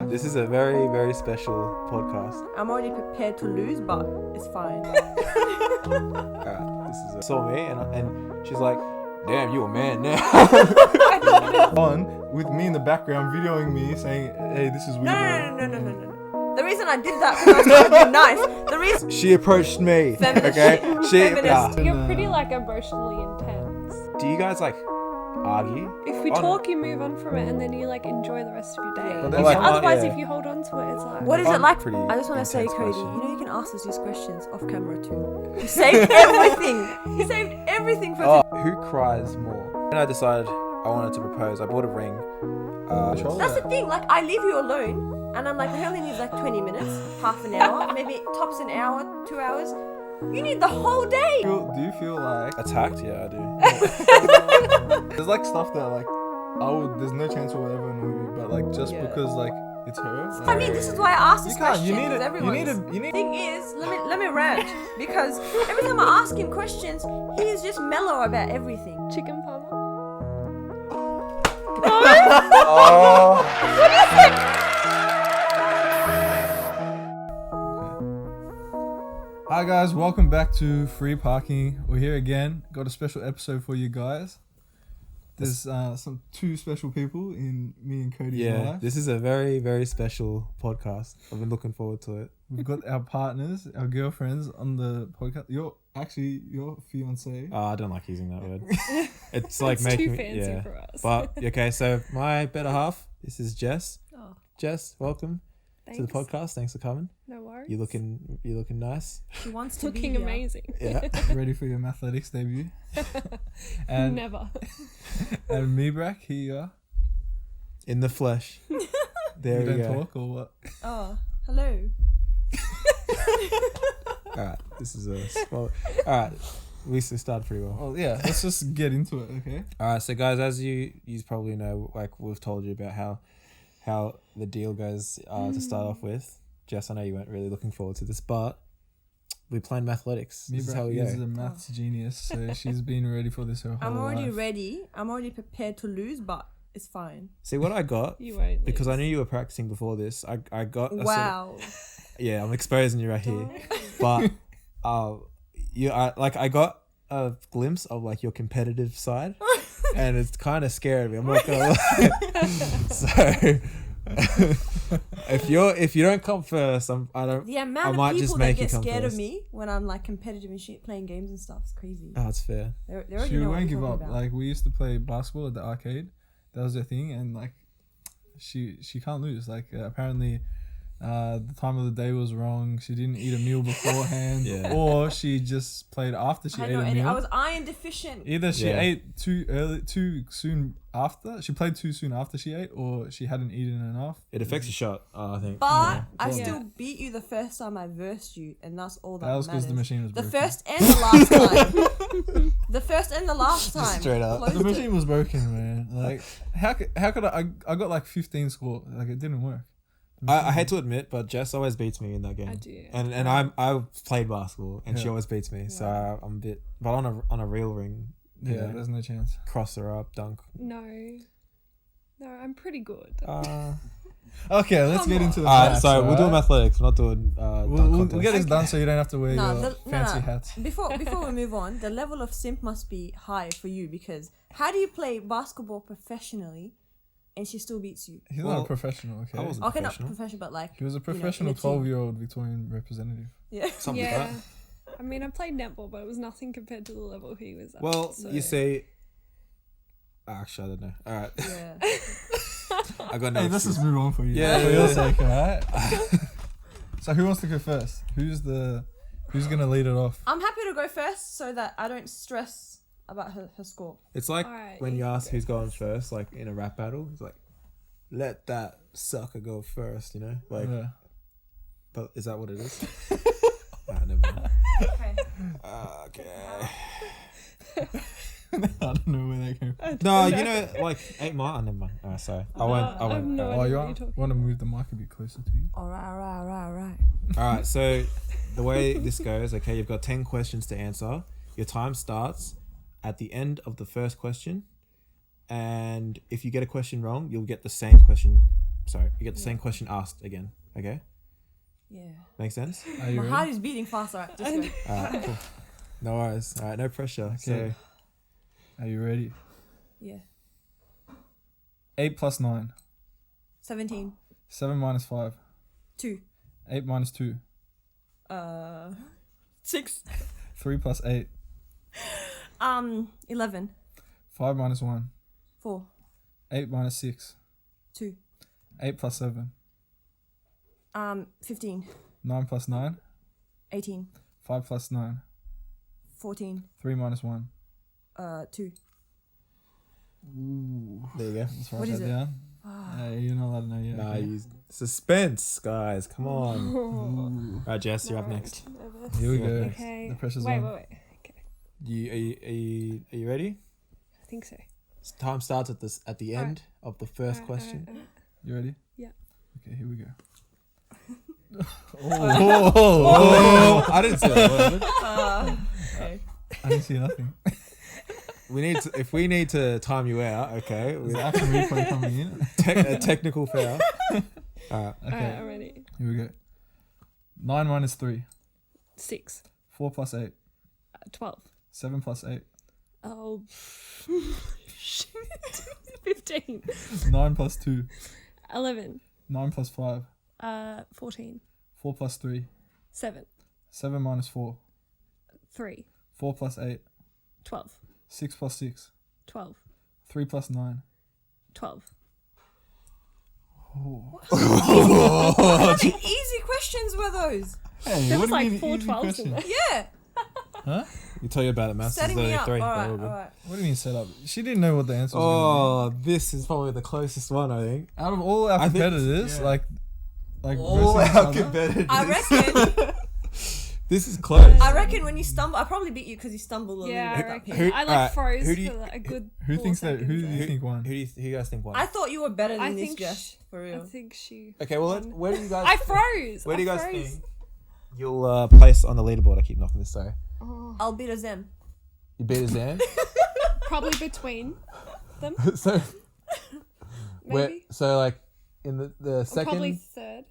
This is a very, very special podcast. I'm already prepared to lose, but it's fine. This is saw me and she's like, "Damn, you a man now." On with me in the background, videoing me saying, "Hey, this is weird." No. The reason I did that because I was trying to be nice. The reason She approached me. Feminist Okay, shit. Feminist. You're pretty like emotionally intense. Do you guys like argue? If we talk, you move on from it, and then you like enjoy the rest of your day. But then like, Otherwise, yeah. if you hold on to it, it's like what is I'm it like? pretty I just want to say, intense Cody, person. you know you can ask us these questions off camera too. You saved everything. You saved everything for Who cries more? When I decided I wanted to propose, I bought a ring. That's the thing, like I leave you alone and I'm like, we only need like 20 minutes, half an hour, maybe tops an hour, 2 hours. You need the whole day. Do you feel like Attacked? Yeah, I do. there's like stuff that like there's no chance it will ever annoy me, but like just because like it's her. I mean, this is why I asked this You can't. question. You need it. Everyone. You need. Thing is, let me rant because every time I ask him questions, he is just mellow about everything. chicken parma. Hi guys, welcome back to Free Parking. We're here again. Got a special episode for you guys. There's two special people in me and Cody's Yeah, life. this is a very, very special podcast. I've been looking forward to it. We've got our partners, our girlfriends on the podcast. Your fiance. I don't like using that word. It's like It's making too me, fancy yeah. for us. But okay, so my better half. This is Jess. Oh, Jess, welcome thanks. to the podcast. Thanks for coming. No worries. You looking nice. She wants to looking be here. amazing. Yeah. Ready for your athletics debut. And Never. and Mebrak, here you are. In the flesh. There You we don't go. talk or what? Oh, hello. Alright, this is a small. Alright, at least it started pretty well. Well, yeah. Let's just get into it, okay? Alright, so guys, as you probably know, like we've told you about how the deal goes to start off with. Jess, I know you weren't really looking forward to this, but we planned mathletics. This is how Mebrak we is go. a maths genius, so she's been ready for this her whole I'm already life. ready. I'm already prepared to lose, but it's fine. See what I got, You won't. because I lose. knew you were practicing before this. I got a sort of- Wow. yeah, I'm exposing you right here. But I got a glimpse of like your competitive side, and it's kind of scaring me. I'm not gonna lie. So if you don't come first, The amount might of just people make that you get come scared first. of me when I'm like competitive and shit, playing games and stuff, it's crazy. Oh, it's fair. They already She know what won't I'm give talking up. about. Like we used to play basketball at the arcade. That was her thing, and like she can't lose. Like apparently, the time of the day was wrong. She didn't eat a meal beforehand, Yeah. or she just played after she I ate know, a and meal. I was iron deficient. Either she Yeah. ate too soon after. She played too soon after she ate, or she hadn't eaten enough. It affects your shot. I think. But I Yeah. still beat you the first time I versed you, and that's all that, That was because matters. the machine was The broken. first and the last time. The first and the last time. straight up. Closed The it. machine was broken, man. Like how could I got like 15 score. Like it didn't work. I hate to admit, but Jess always beats me in that game. I do. And I've played basketball, and she Yeah. always beats me. So Wow. I'm a bit, but on a real ring, you Yeah, know, there's no chance. cross her up, dunk. No, I'm pretty good. Okay, let's Come get on. into the Alright, facts, so we'll do alright? athletics. We're not doing We'll get this Okay. done so you don't have to wear No, your fancy no. hats. Before we move on, the level of simp must be high for you because how do you play basketball professionally and she still beats you? He's Well, not a professional, okay? I wasn't Okay, not professional. professional, but like He was a in a professional team. 12-year-old Victorian representative. Yeah. Something Yeah. like that. I mean, I played netball, but it was nothing compared to the level he was at. Well, so. you see. Actually, I don't know. All right, Yeah. I got no. Hey, let's excuse. just move on for you. Yeah, for yeah, your yeah. sake, alright? So who wants to go first? Who's gonna lead it off? I'm happy to go first so that I don't stress about her score. It's like Alright, when you you ask go who's going first, like in a rap battle. It's like, let that sucker go first, you know? Like, Yeah. but is that what it is? Never mind. Okay. Okay. I don't know where that came from. No, you know, like 8 Mile. Never mind. Sorry, I won't. I have no All Oh, idea you what you're talking want to move the mic a bit closer to you? Alright. right. So the way this goes, okay, you've got 10 questions to answer. Your time starts at the end of the first question, and if you get a question wrong, you'll get the same question sorry, you get the same question asked again. Okay, Yeah. makes sense. Are you My ready? heart is beating fast. Alright, just go. Alright, cool. No worries. Alright, no pressure. Okay. So Are you ready? Yeah. 8 plus 9. 17. 7 minus 5. 2. 8 minus 2. 6. 3 plus 8. 11. 5 minus 1. 4. 8 minus 6. 2. 8 plus 7. 15. 9 plus 9. 18. 5 plus 9. 14. 3 minus 1. 2. Ooh. there you go. Let's write What is that it? down. You're not allowed to know yet. Nah, okay? you suspense, guys. Come on. Ooh. Alright, Jess, you're up next. Here we You're go. up next. Okay. The pressure's wait, on. wait, wait. Okay. Are you ready? I think so. Time starts at the end of the first Alright, question. alright, alright. You ready? Yeah. Okay, here we go. Oh, I didn't say that. Okay. I didn't see nothing. If we need to time you out, okay. Is With the actual replay coming in? a technical fail. Alright. Okay, Alright, I'm ready. here we go. 9 minus 3. 6. 4 plus 8. 12. 7 plus 8. Oh. Shit. 15. 9 plus 2. 11. 9 plus 5. 14. 4 plus 3. 7. 7 minus 4. 3. 4 plus 8. 12. 6 plus 6. 12. 3 plus 9. 12. What kind of easy questions were those? Hey, There what was do you like mean 4 easy 12s in question? there. Yeah. Huh? You tell you about it, maths. Setting me up. Three. Alright, But we'll- alright. What do you mean set up? She didn't know what the answer was. Oh, this is probably the closest one, I think. Out of all our I think- competitors, yeah. like All versus each our other, competitors. I reckon. This is close. I reckon when you stumble, I probably beat you because you stumbled a Yeah, I little reckon. bit. Who- I like alright, froze who do you- for like a good. Who 4 thinks that? Who seconds do you there. think won? Who you guys think won? I thought you were better I than this, think Josh. For I real. think she. Okay, well, won. where do you guys? I froze. Where do you I guys froze. think you'll place on the leaderboard? I keep knocking this. Sorry, Oh, I'll beat a Zen. you beat us, Zan. probably between them, So, maybe. so like in the Or second. probably third.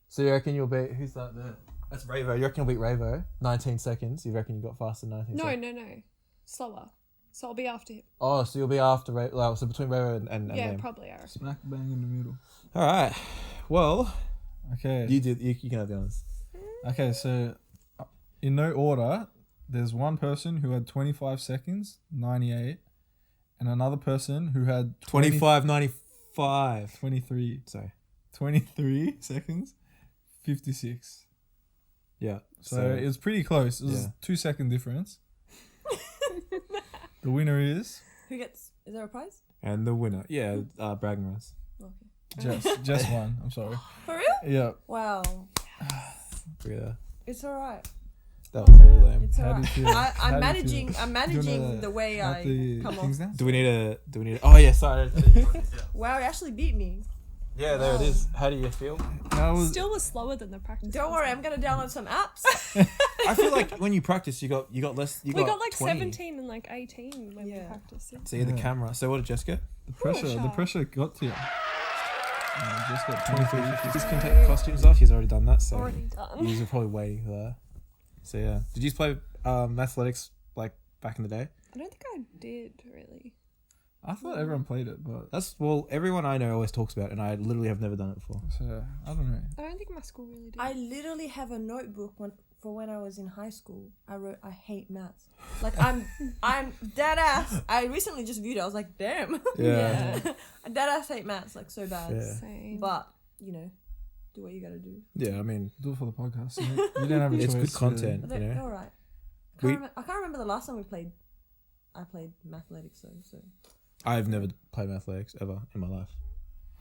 So you reckon you'll beat who's that there? That's Ravo. You reckon you'll beat Ravo? 19 seconds. You reckon you got faster than 19 No, seconds? no, no. Slower. So I'll be after him. Oh, so you'll be after Ravo. Like, so between Ravo and Yeah, them. probably. I reckon. Smack bang in the middle. All right. Well, Okay. you can have the honors. Okay, so in no order, there's one person who had 25 seconds, 98, and another person who had 25.95. 23, Sorry. 23 seconds, 56. Yeah. So it was pretty close. It was Yeah. 2 second difference. The winner is Who gets? Is there a prize? and the winner, yeah, bragging rights. Okay. Jess won. I'm sorry. For real? Yeah. Wow. Yeah. It's alright. That was really lame. It's How do alright. you feel? I'm How do you managing. feel? I'm Do you managing wanna the way write I the come things off. down? Do we need a? Oh yeah, sorry. Wow, you actually beat me. Yeah, there it is. How do you feel? That was Still was slower than the practice. Don't worry, I'm gonna download some apps. I feel like when you practice, you got less. You We got like 20. 17 and like 18 when we Yeah. practiced it. See the Yeah. camera. So what did Jess get? the pressure. The sharp. pressure got to you. Just got 23. 23. She's can take costumes off. She's already done that. So Already done. you were probably waiting for that. So yeah, did you play athletics like back in the day? I don't think I did really. I thought everyone played it, but That's everyone I know always talks about it, and I literally have never done it before. so, I don't know. I don't think my school really did. I literally have a notebook for when I was in high school. I wrote, I hate maths. Like I'm dead ass. I recently just viewed it. I was like, damn. Yeah. I dead ass hate maths like so bad. Yeah. Same. But do what you gotta do. Yeah, I mean, Do it for the podcast. You don't have a it's choice. good content. But You they're know, all right. We- I can't remember the last time we played. I played mathletics though. So I've never played athletics ever in my life.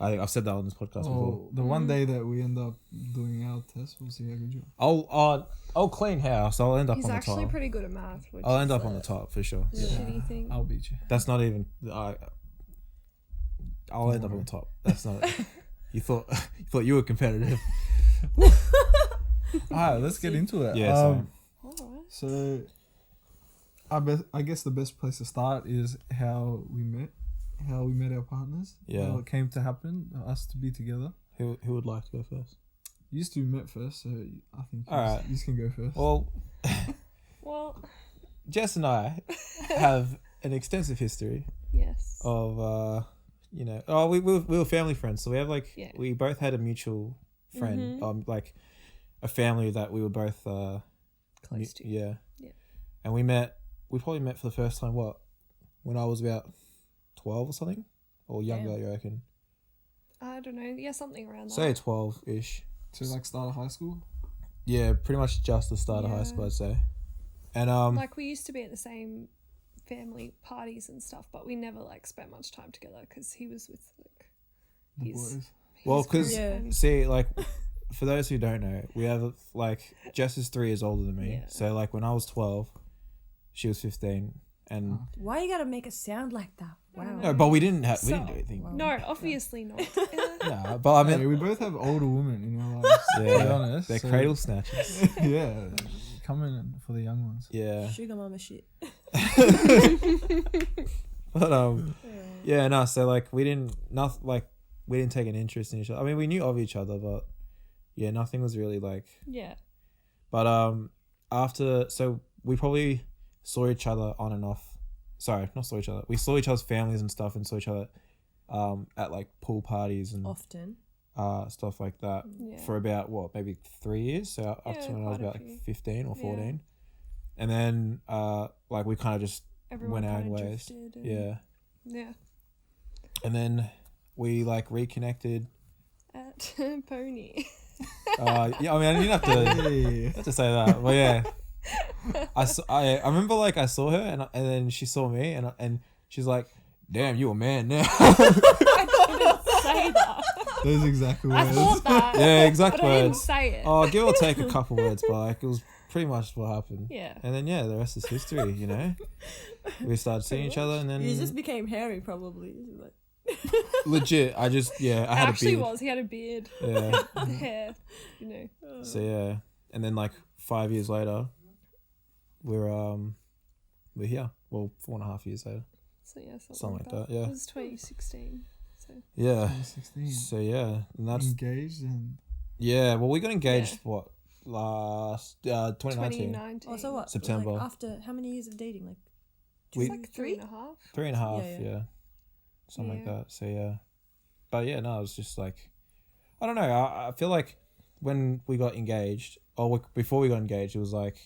I've said that on this podcast before. Oh, the one day that we end up doing our test, we'll see how good you I'll clean house. I'll end up He's on the actually top. pretty good at math. Which I'll end is up on the top for sure. the shitty thing. are. I'll beat you. That's not even. I'll end up on the top. That's not. You thought you were competitive. Alright, let's get into it. Yeah. So. Alright. So, I guess the best place to start is how we met. how we met our partners. Yeah. How it came to happen, us to be together. Who would like to go first? You used to met first, so I think Alright. you can go first. Well, Well, Jess and I have an extensive history yes. of we were family friends, so we have like Yeah. we both had a mutual friend, Mhm. like a family that we were both Close to. yeah. Yeah. And we probably met for the first time when I was about 12 or something, or younger, Damn. you reckon? I don't know. Yeah, something around that. Say 12-ish. So like start of high school. Yeah, pretty much just the start of high Yeah. school, I'd say. And Like we used to be at the same family parties and stuff, but we never like spent much time together because he was with like The his. boys. well, his because group Yeah. and- see, like, for those who don't know, we have like Jess is 3 years older than me. Yeah. So like when I was 12, she was 15, and Why you gotta make it sound like that? I don't Wow. no, but we didn't do So- anything. Wow. No, obviously not. No, but I I mean, mean, we both have older women in our lives. To be yeah, honest, they're so- cradle snatchers. Yeah, coming in for the young ones. Yeah, Sugar mama shit. but yeah, no. So like we didn't take an interest in each other. I mean, we knew of each other, but yeah, nothing was really like. Yeah. But so we probably saw each other on and off. Sorry, not saw each other. We saw each other's families and stuff, and saw each other at like pool parties and Often. stuff like that Yeah. for about maybe 3 years. So up Yeah, to when I was quite a about few. 15 or Yeah. 14, and then like we kind of just Everyone went our own kind of ways. drifted. And, Yeah, Yeah. and then we like reconnected. At Pony. Yeah, I mean, I didn't have to. Hey. Have to say that, but yeah, I remember like I saw her and then she saw me and she's like, "Damn, you a man now." Say that. Those exact I words. thought that. Yeah, exact But I didn't words. say it. Oh, give or take a couple words, but like it was pretty much what happened. Yeah. And then yeah, the rest is history. You know, we started seeing each other and then You just became hairy, probably. Like, legit. I had Actually a beard. was. He had a beard. Yeah. The hair. You know. So yeah, and then like 5 years later, we're here. Well, 4.5 years later. So yeah, Something like that, yeah. It was 2016. So Yeah. 2016. So yeah, and that's Engaged and yeah. Well, we got engaged Yeah. what last 2019. 2019. oh, so what? September. Like after how many years of dating? Like, We- It's like 3.5. 3.5, Yeah, yeah, yeah. something like Yeah. that. So yeah, but yeah, no, it was just like, I don't know. I feel like when we got engaged, or before we got engaged, it was like,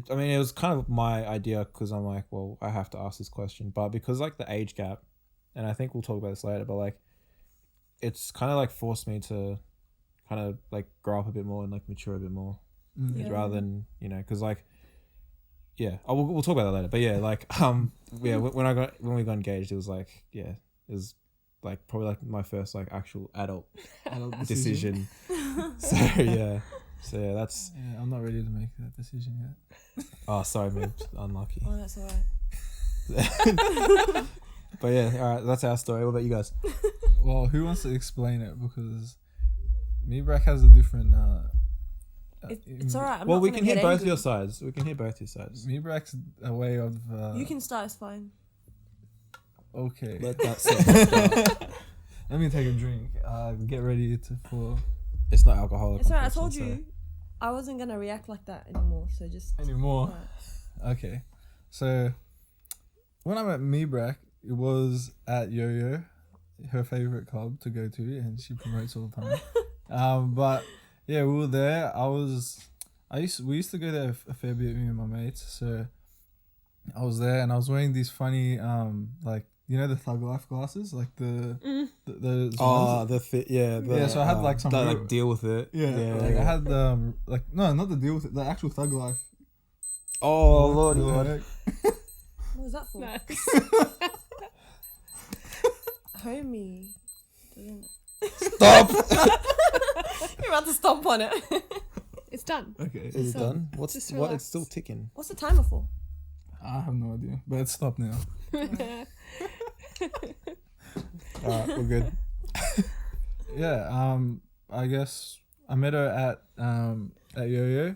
I mean, it was kind of my idea because I'm like, well, I have to ask this question, but because like the age gap, and I think we'll talk about this later, but like, it's kind of like forced me to kind of like grow up a bit more and like mature a bit more, Yeah. rather than because like. Yeah, we'll talk about that later. But yeah, like yeah, when we got engaged, it was like it was like probably like my first like actual adult adult decision. So yeah, that's Yeah, I'm not ready to make that decision yet. oh sorry, man, unlucky. oh, that's alright. But yeah, all right, that's our story. What about you guys? Well, who wants to explain it? Because Mebrak has a different. It's alright. I'm Well, not we gonna can hear get both angry. your sides. We can hear both your sides. Mebrak's a way of. You can start. It's fine. Okay. Let that sit. Let me take a drink. Get ready for It's not alcoholic. It's alright. I told unfortunately, you, I wasn't gonna react like that anymore. So just. anymore. alright. Okay, so when I met Mebrak, it was at Yo-Yo, her favorite club to go to, and she promotes all the time. But yeah, we were there. We used to go there a fair bit, me and my mates. So I was there, and I was wearing these funny like the Thug Life glasses, like those Oh, ones. yeah. So I had, like, some that, real- like deal with it. Like I had like no, not the deal with it, the actual Thug Life. Oh lord, What the lord. heck? What was that for? Nice. Homie. Doesn't- Stop. You're about to stomp on it. It's done. Okay, Is it So, done? What's just what? relax. It's still ticking. What's the timer for? I have no idea, but it's stopped now. Alright, we're good. Yeah, I guess I met her at Yo-Yo.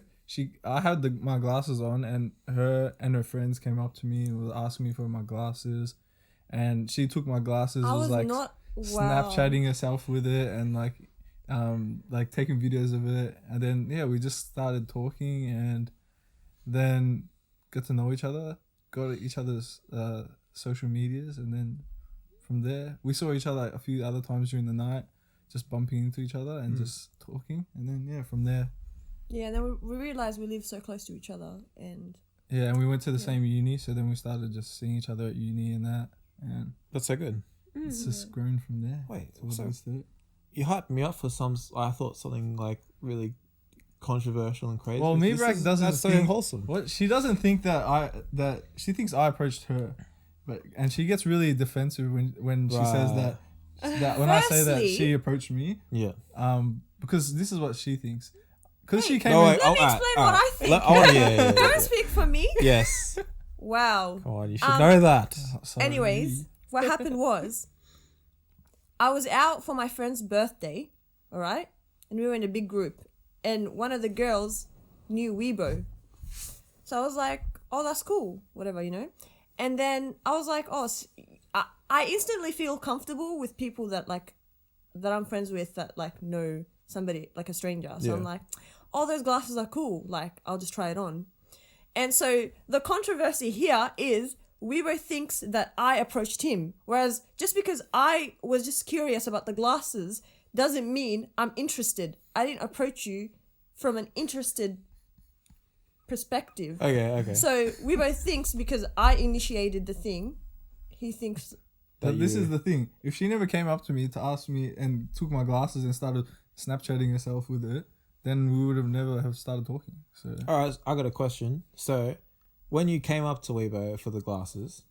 I had my glasses on, and her friends came up to me and was asking me for my glasses, and she took my glasses. I was was like not. Wow. Snapchatting herself with it and like taking videos of it, and then we just started talking and then got to know each other, got each other's social medias, and then from there we saw each other a few other times during the night, just bumping into each other and just talking, and then from there Yeah, and then we realized we live so close to each other, and and we went to the same uni, so then we started just seeing each other at uni and that, and That's so good. it's just grown from there. Wait, towards so this day. you hyped me up for I thought something like really controversial and crazy. Well, This Mebrak is- doesn't That's so think- wholesome. What she doesn't think that she thinks I approached her, and she gets really defensive when she says Right. that when I say that Firstly- she approached me, Yeah. because this is what she thinks, because she came No, in. wait, Let me alright, explain alright. what I think. I wanna, yeah. Don't speak for me. Yes. Wow. Come on, you should know that. Sorry. Anyways, what happened was, I was out for my friend's birthday, all right, and we were in a big group, and one of the girls knew Weibo, so I was like, oh, that's cool, whatever, and then I was like, oh, I instantly feel comfortable with people that I'm friends with that like know somebody, like a stranger, so Yeah. I'm like, oh, those glasses are cool, like I'll just try it on. And so the controversy here is Weibo thinks that I approached him, whereas just because I was just curious about the glasses doesn't mean I'm interested. I didn't approach you from an interested perspective. Okay. So Weibo thinks because I initiated the thing, he thinks. But this is the thing: if she never came up to me to ask me and took my glasses and started Snapchatting herself with it, then we would have never have started talking. So All right, I got a question. So, when you came up to Weibo for the glasses,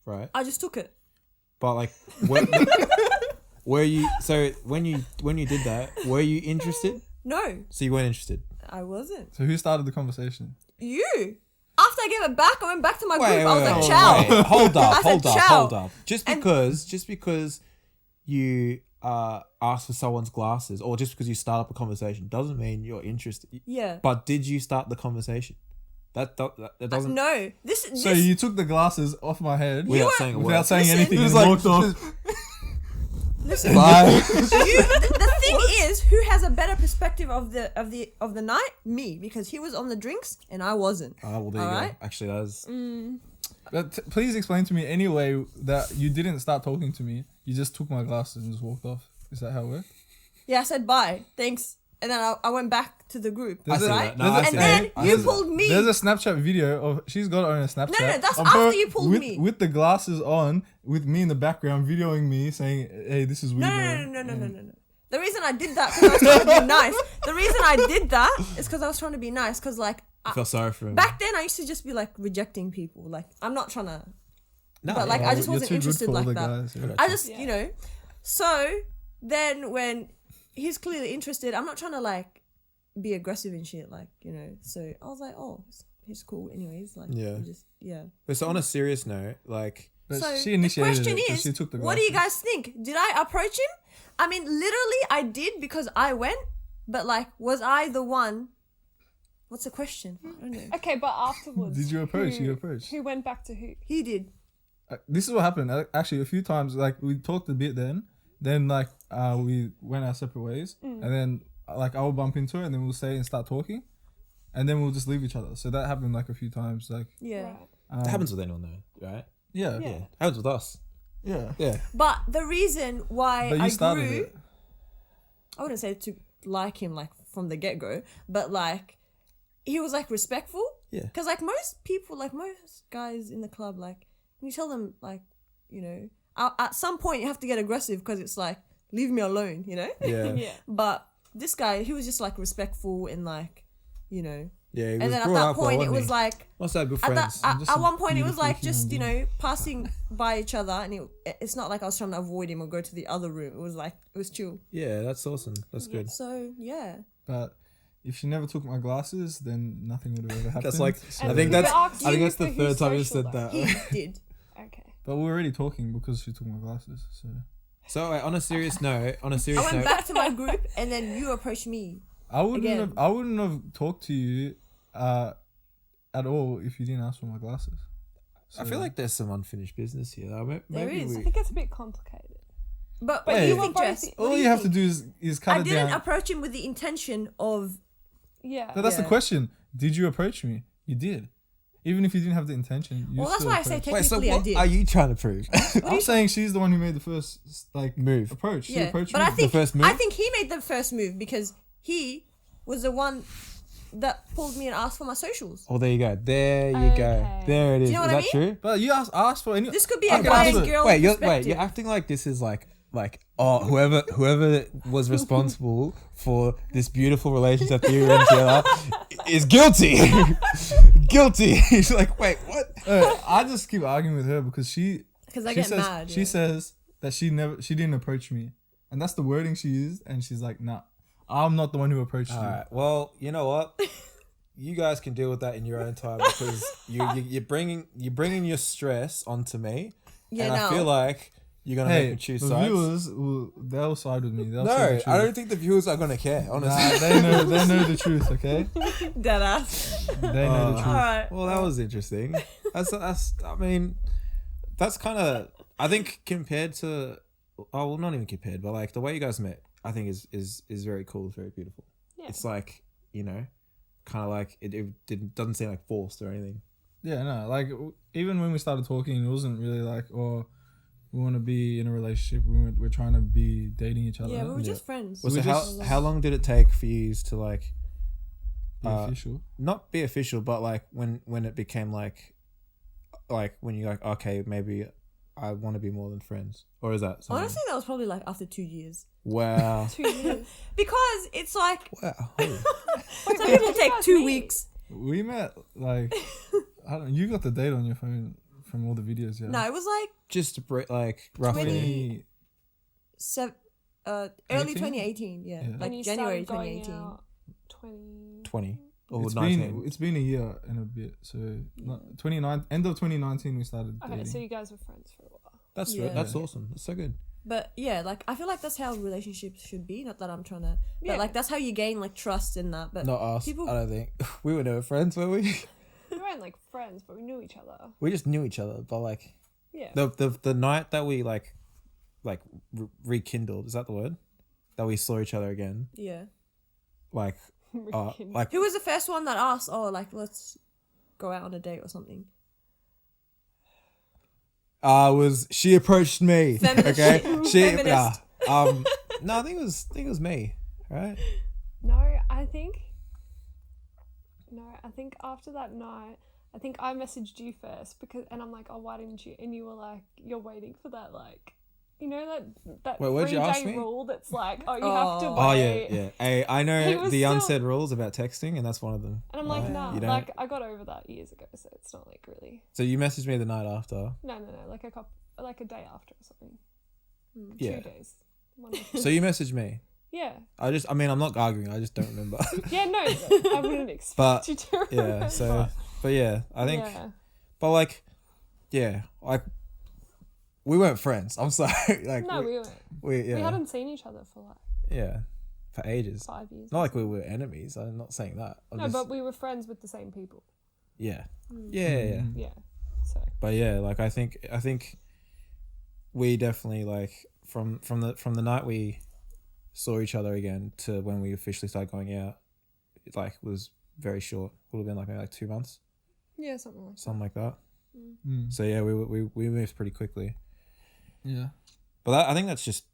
right? I just took it. But like, were you? So when you did that, were you interested? No, So you weren't interested. I wasn't. who started the conversation? You. After I gave it back, I went back to my group. I was like, ciao. Wait, hold up, I said ciao. hold up. Just And- because you asked for someone's glasses, or just because you start up a conversation, doesn't mean you're interested. Yeah. But did you start the conversation? That doesn't. No. This. So you took the glasses off my head Without were- saying a word. without saying Listen. anything It was and like- walked off. Listen. Bye. The thing is, who has a better perspective of the night? Me, because he was on the drinks and I wasn't. Oh, well, there you All go. right. Actually, that is. But please explain to me anyway that you didn't start talking to me. You just took my glasses and just walked off. Is that how it worked? Yeah, I said bye, thanks, and then I went back to the group. There's a- right? No, I see and that. then I you see pulled me. There's a Snapchat video of she's got her own Snapchat. No, that's of after her you pulled with, me. with the glasses on, with me in the background videoing me saying, "Hey, this is weird." No. The reason I did that because I was trying to be nice. The reason I did that is because I was trying to be nice. Because like I feel sorry for him. back then, I used to just be like rejecting people. Like I'm not trying to. No, but like yeah, I just You're wasn't too good interested for all like the that. guys, yeah. I just Yeah. So then when he's clearly interested, I'm not trying to like be aggressive and shit. Like So I was like, oh, he's cool. Anyways, like Yeah. we just But so on a serious note, like, But So she initiated the question it, so is, she took the what do you glasses. guys think? Did I approach him? I mean, literally, I did because I went. But like, was I the one? What's the question? I don't know. Okay, but afterwards. Did you approach? Who, You approached. Who went back to who? He did. This is what happened. Actually, a few times, like we talked a bit then like we went our separate ways, and then like I will bump into her, and then we'll say and start talking, and then we'll just leave each other. So that happened like a few times. Like Yeah. Right. it happens with anyone though, right? yeah, Yeah. Yeah. Happens with us. yeah. Yeah. But the reason why But you I started grew, it. I wouldn't say to like him like from the get go, but like he was like respectful. Yeah. Because like most people, like most guys in the club, like when you tell them like, at some point you have to get aggressive because it's like leave me alone, Yeah. Yeah. But this guy, he was just like respectful and like, Yeah. He and was then at brought that up well, point it wasn't was he? like Must have good at, friends. that, Just at a one point it was beautiful like just human passing by each other, and it's not like I was trying to avoid him or go to the other room. It was like it was chill. Yeah, that's awesome. That's good. So yeah, But if she never took my glasses, then nothing would have ever happened. That's like So- I think who that's asked I think you that's the for third who's time you social said though? that. he did. Okay. But we were already talking because she took my glasses. So So on a serious note, I went back to my group, and then you approached me. I wouldn't Again. I wouldn't have talked to you at all if you didn't ask for my glasses. So I feel like there's some unfinished business here. Though. There Maybe is. I think it's a bit complicated. But Hey. what do you You think, were Jess? both- What all do you have to think? do is cut I it didn't down. approach him with the intention of. Yeah. No, that's the Yeah. question. Did you approach me? You did. Even if you didn't have the intention. You Well, that's still why I say approached. Wait, so technically I what did. are you trying to prove? I'm saying she's the one who made the first Move. approach. She Yeah, approached but me. I think first move? I think he made the first move because he was the one that pulled me and asked for my socials. Oh, there you go. There you go. Okay. There it is. Do you know Is what I that true? But you asked for any. This could be I a can guy ask and for- girl Wait, perspective. you're acting like this is like whoever was responsible for this beautiful relationship that you were in together is guilty. Guilty. He's like, wait, what? I just keep arguing with her because she. Because I she get says, mad. She yeah. says that she didn't approach me, and that's the wording she used. And she's like, nah, I'm not the one who approached All you. right. Well, you know what? You guys can deal with that in your own time because you're bringing your stress onto me, Yeah, and I no. feel like you're gonna make Hey, me choose the sides. viewers, they'll side with me. They'll say No, the I truth. don't think the viewers are gonna care. Honestly. Nah, they know the truth. Okay, Dead ass. they know the truth. Alright. Well, that was interesting. That's. I mean, that's kind of. I think compared to, well, not even compared, but like the way you guys met, I think is very cool. It's very beautiful. Yeah. It's like kind of like it doesn't seem like forced or anything. Yeah, no, like even when we started talking, it wasn't really like, oh, we want to be in a relationship. We're trying to be dating each other. Yeah, we were Yeah. just friends. Well, We so just- how long did it take for you to like Be official. not be official, but like when it became like when you're like, okay, maybe I want to be more than friends, or is that something? Honestly, that was probably like after 2 years. Wow. 2 years. Because it's like Wow. some people take guys 2 meet? weeks. We met like I don't. You got the date on your phone from all the videos, yeah? No, it was like Just to break, like roughly. 20 early 18? 2018. Yeah, Yeah. like And you January started going 2018. out 20. 20 or It's 19. been a year and a bit. So 29 end of 2019 we started Okay, dating. so you guys were friends for a while. That's Yeah. that's awesome. That's so good. But yeah, like I feel like that's how relationships should be. Not that I'm trying to, Yeah. but like that's how you gain like trust in that. But Not us. people- I don't think we were never friends, were we? We weren't like friends, but we knew each other. We just knew each other, but like Yeah. the night that we like rekindled, is that the word? That we saw each other again, yeah, like Rekindled. like who was the first one that asked? Oh, like let's go out on a date or something. was she approached me? Feminist Okay, shit. she Feminist. no, I think it was me, right? No, I think after that night, I think I messaged you first and I'm like, oh, why didn't you? And you were like, you're waiting for that, like, you know that Wait, what'd you ask 3-day me? rule that's like, oh, you have to Oh. Oh wait. yeah. Hey, I He know was the still- unsaid rules about texting, and that's one of them. And I'm like, Right? nah, You don't- like I got over that years ago, so it's not like really. So you messaged me the night after. No, like a day after or something. Yeah. 2 days. One day. So you messaged me. Yeah. I mean, I'm not arguing. I just don't remember. Yeah, no, I wouldn't expect But, you to remember. yeah. So, but yeah, I think. Yeah. But like, yeah, like we weren't friends. I'm sorry. Like No, we weren't. we We hadn't seen each other for like yeah, for ages. 5 years. Not like we were enemies. I'm not saying that. I'm No, just, but we were friends with the same people. yeah. Yeah. Yeah. So But yeah, like I think we definitely like from the night we saw each other again to when we officially started going out, it like was very short. Would have been like maybe like 2 months, yeah, something like that. something like that. Mm. So yeah, we moved pretty quickly. Yeah, But I think that's just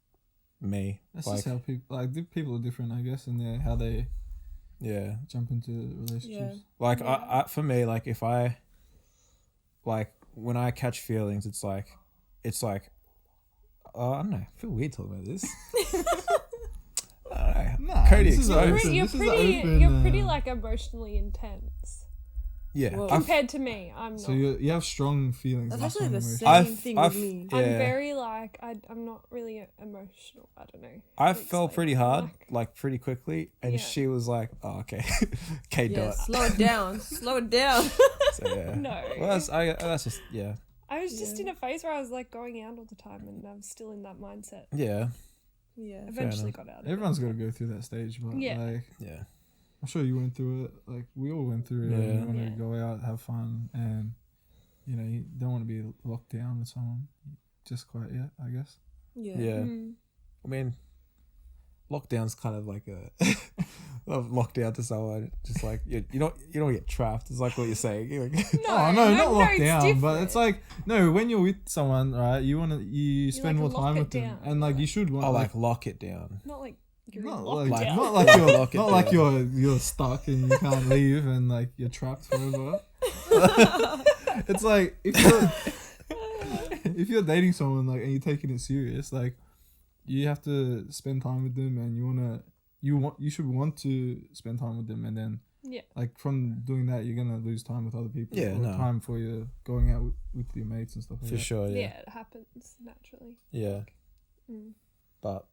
me. that's like just how people are different, I guess, in how they yeah, jump into relationships. like Yeah. I for me, like if I like when I catch feelings, it's like I don't know. I feel weird talking about this. I don't know. Nah, Cody, this is explain. open. You're This is pretty, open, you're pretty like emotionally intense Yeah, Whoa. I've- compared to me. I'm not. So you have strong feelings. That's and actually strong the emotions. same I've- thing I've- with me. yeah. I'm very like I'm not really emotional. I don't know. I how to fell explain pretty it. hard, like pretty quickly, and Yeah. she was like, "Oh, okay, okay, do Yeah, it." slow it down. Slow it down. So yeah, No. Well, that's just yeah, I was just Yeah. in a phase where I was like going out all the time, and I'm still in that mindset. yeah, Yeah. Eventually enough. got out of Everyone's it. got to go through that stage, but Yeah. like yeah, I'm sure you went through it. Like we all went through it. And Yeah. you want Yeah. to go out, have fun, and you don't want to be locked down with someone just quite yet, I guess. Yeah. Mm. I mean, lockdown's kind of like a lockdown to someone. Just like you don't get trapped. It's like what you're saying. You're like, Oh no, not locked it's down, but it's different. like no. When you're with someone, right? You spend like more time lock with it them, down, and like yeah. you should want oh, like lock it down. Not like you're not locked like down. not like you're Lock it not like down. you're stuck and you can't leave and like you're trapped forever. It's like if you're dating someone like and you're taking it serious, like you have to spend time with them and you should want to spend time with them, and then Yeah. like from doing that you're gonna lose time with other people. Yeah, or no. time for you going out with your mates and stuff like For that. sure, Yeah. yeah. It happens naturally. Yeah. Mm. But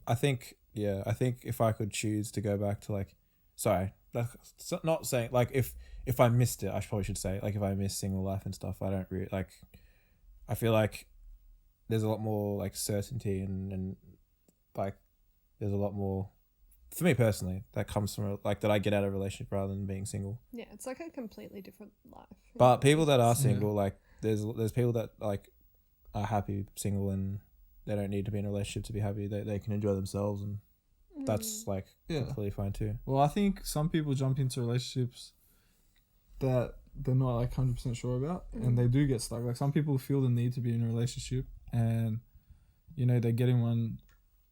I think if I could choose to go back to like, sorry, that's not saying like if I missed it, I probably should say like if I miss single life and stuff, I don't really like. I feel like there's a lot more like certainty and like there's a lot more for me personally that comes from like that I get out of a relationship rather than being single. Yeah, it's like a completely different life. But people that are Yeah. single, like there's people that like are happy single and they don't need to be in a relationship to be happy. They can enjoy themselves and that's like Yeah. completely fine too. Well, I think some people jump into relationships that they're not like 100% sure about, and they do get stuck. Like some people feel the need to be in a relationship, and they get in one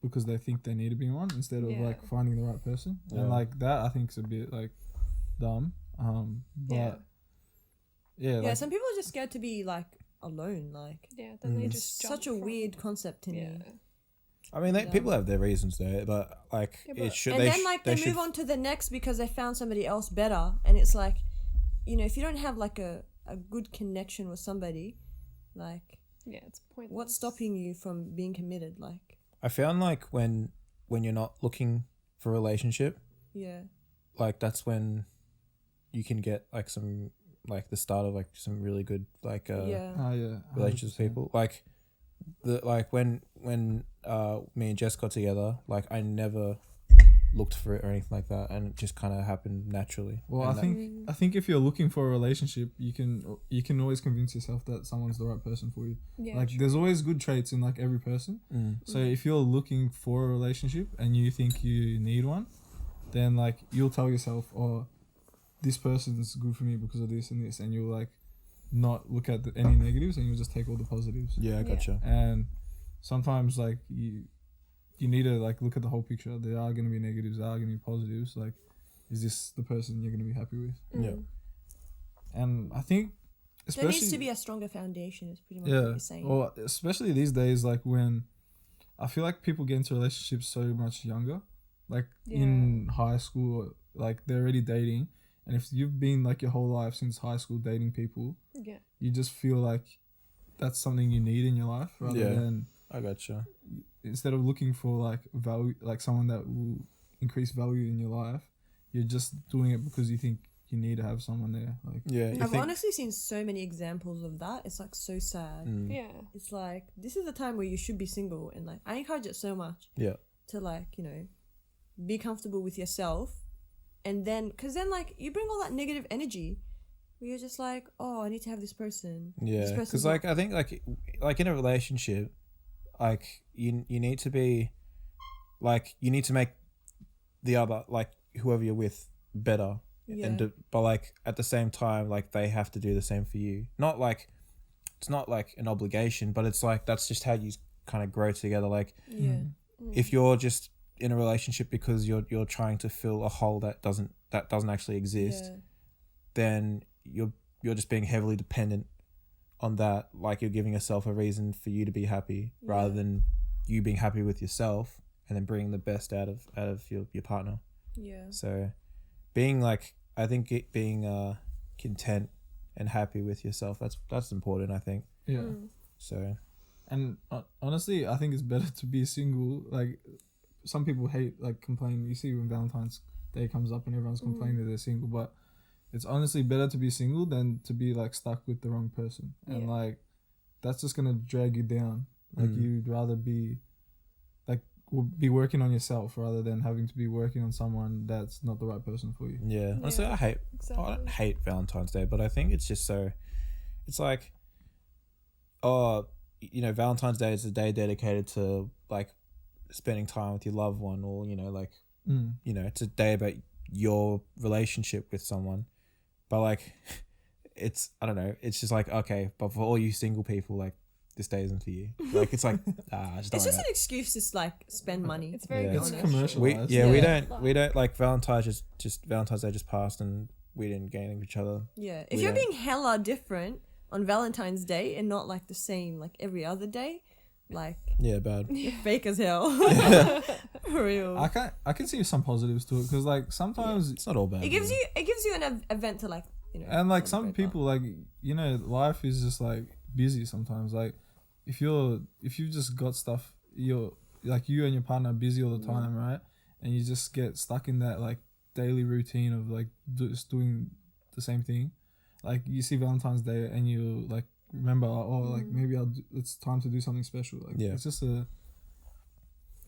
because they think they need to be in one instead of Yeah. like finding the right person. Yeah. And like that, I think is a bit like dumb. But yeah, Yeah, like, some people are just scared to be like alone. Like Yeah, then they Mm. just such a jump from- weird concept to Yeah. me. I mean, Yeah. people have their reasons there, but like Yeah, it but- should. And they then sh- like they they should move on to the next because they found somebody else better, and it's like, if you don't have like a good connection with somebody, like Yeah, it's pointless. what's stopping you from being committed? Like, I found like when you're not looking for a relationship, yeah, like that's when you can get like some like the start of like some really good like yeah, yeah, relationships with 100%. people. Like when me and Jess got together, like I never looked for it or anything like that, and it just kind of happened naturally. Well, And I that- think I think if you're looking for a relationship, you can always convince yourself that someone's the right person for you. Yeah, Like there's always good traits in like every person. So if you're looking for a relationship and you think you need one, then like you'll tell yourself, oh, this person's good for me because of this and this, and you'll like not look at any negatives and you'll just take all the positives. yeah, I gotcha. And sometimes like you need to like look at the whole picture. There are going to be negatives, there are going to be positives. Like, is this the person you're going to be happy with? Yeah. And I think there especially needs to be a stronger foundation. Is pretty much what yeah, you're saying. well, especially these days, like when I feel like people get into relationships so much younger, like in high school, like they're already dating, and if you've been like your whole life since high school dating people, Yeah. you just feel like that's something you need in your life rather Yeah. than I gotcha. instead of looking for like value, like someone that will increase value in your life, you're just doing it because you think you need to have someone there. Like, Yeah, you I've think, honestly seen so many examples of that. It's like so sad. Yeah. It's like this is the time where you should be single, and like I encourage it so much yeah, to like be comfortable with yourself, and then because then like you bring all that negative energy where you're just like, oh, I need to have this person. yeah. This person's Because like I think like in a relationship, like you need to be, like you need to make the other like whoever you're with better. Yeah. But like at the same time, like they have to do the same for you. Not like it's not like an obligation, but it's like that's just how you kind of grow together. Like Yeah. if you're just in a relationship because you're trying to fill a hole that doesn't actually exist, Yeah. then you're just being heavily dependent on that. Like you're giving yourself a reason for you to be happy rather Yeah. than you being happy with yourself and then bringing the best out of your partner. Yeah. So being like, I think being content and happy with yourself, that's important, I think. yeah. So And honestly, I think it's better to be single. Like, some people hate, like, complain. You see when Valentine's Day comes up and everyone's complaining that they're single, but it's honestly better to be single than to be, like, stuck with the wrong person. And, Yeah. like, that's just going to drag you down. Like, you'd rather be, like, be working on yourself rather than having to be working on someone that's not the right person for you. yeah, honestly, Yeah, I don't exactly. hate Valentine's Day, but I think it's it's like, oh, you know, Valentine's Day is a day dedicated to like spending time with your loved one, or you know, like, you know, it's a day about your relationship with someone. But like, it's, I don't know, it's just like, okay, but for all you single people, like, this day isn't for you. Like, it's like, just It's don't just like an excuse to like spend money. It's very Yeah. It's commercial. commercialized. we Yeah. don't like Valentine's Valentine's Day just passed and we didn't get anything with each other. Yeah. If We you're don't- being hella different on Valentine's Day and not like the same like every other day, like Yeah, bad. you're fake as hell. For real. I can see some positives to it because like sometimes It's not all bad. It gives you an event to like, you know. and like some celebrate, people like, you know, life is just like busy sometimes. Like if you've just got stuff, you're like, you and your partner are busy all the time, right? And you just get stuck in that like daily routine of like just doing the same thing. Like you see Valentine's Day and you like remember, oh, like maybe it's time to do something special. Like Yeah. it's just and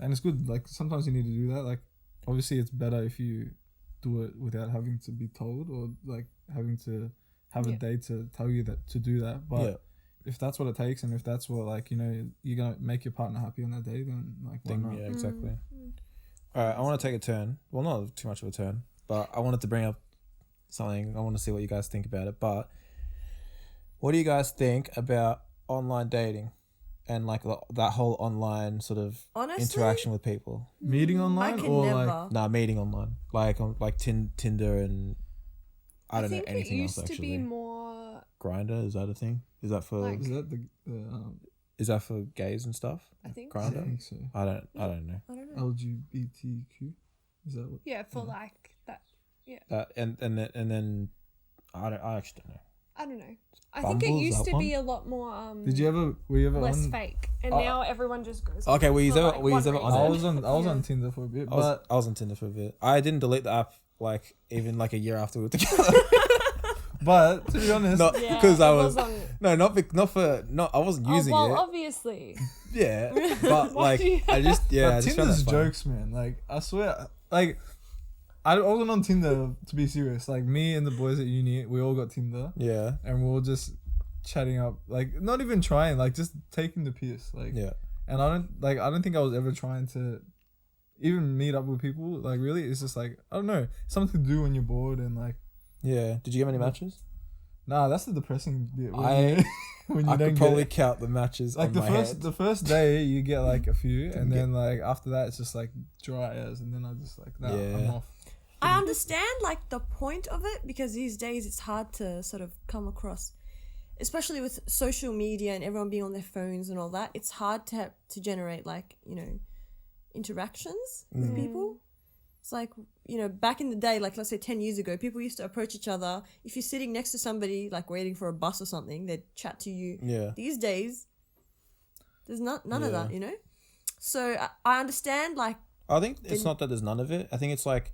it's good. Like sometimes you need to do that. Like obviously it's better if you do it without having to be told, or like having to have a Yeah. day to tell you that to do that. But Yeah. if that's what it takes, and if that's what, like, you know, you're gonna make your partner happy on that day, then like why not? Yeah, exactly. All right, I want to take a turn. Well, not too much of a turn, but I wanted to bring up something. I want to see what you guys think about it. But what do you guys think about online dating and like that whole online sort of Honestly, interaction with people? Meeting I online can or never. like Nah, meeting online, like on like Tinder and I don't know think anything it else used to be actually. more. Grinder, is that a thing? Is that for Like- is that the is that for gays and stuff? I think I Grindr? so. think so. I don't know. I don't know. LGBTQ, is that what? Yeah, for Yeah. like that. And then I actually don't know. I don't know. I think it Bumble's used that to be one? a lot more. Were you ever less on? fake, and Oh. now everyone just goes. Okay, on were you for, ever- like, were you one ever on reason. it? I was Yeah. on Tinder for a bit, I was, but I was on Tinder for a bit. I didn't delete the app like even like a year after we were together. but to be honest, Not Yeah, because I it was on- no, not I wasn't using well, it. obviously. Yeah, but Why like do you- I just but I just found Tinder's that funny. jokes, man. Like I swear, like I wasn't on Tinder to be serious. Like me and the boys at uni, we all got Tinder, Yeah, and we were just chatting up, like not even trying, like just taking the piss, like. yeah. And I don't think I was ever trying to even meet up with people. Like really, it's just like, I don't know, something to do when you're bored and like. Yeah. Did you get many matches? Nah, that's the depressing bit. When I- you, when you I don't could probably get, count the matches like on the my first head. the first day you get like a few, Didn't and then like after that it's just like dry as, and then I just like, nah, I'm Yeah. off. I understand like the point of it, because these days it's hard to sort of come across, especially with social media and everyone being on their phones and all that. It's hard to generate like, you know, interactions with people. It's like, you know, back in the day, like let's say 10 years ago, people used to approach each other. If you're sitting next to somebody like waiting for a bus or something, they'd chat to you. Yeah. These days, there's none of Yeah. that, you know. So I understand like. I think it's Didn't- not that there's none of it. I think it's like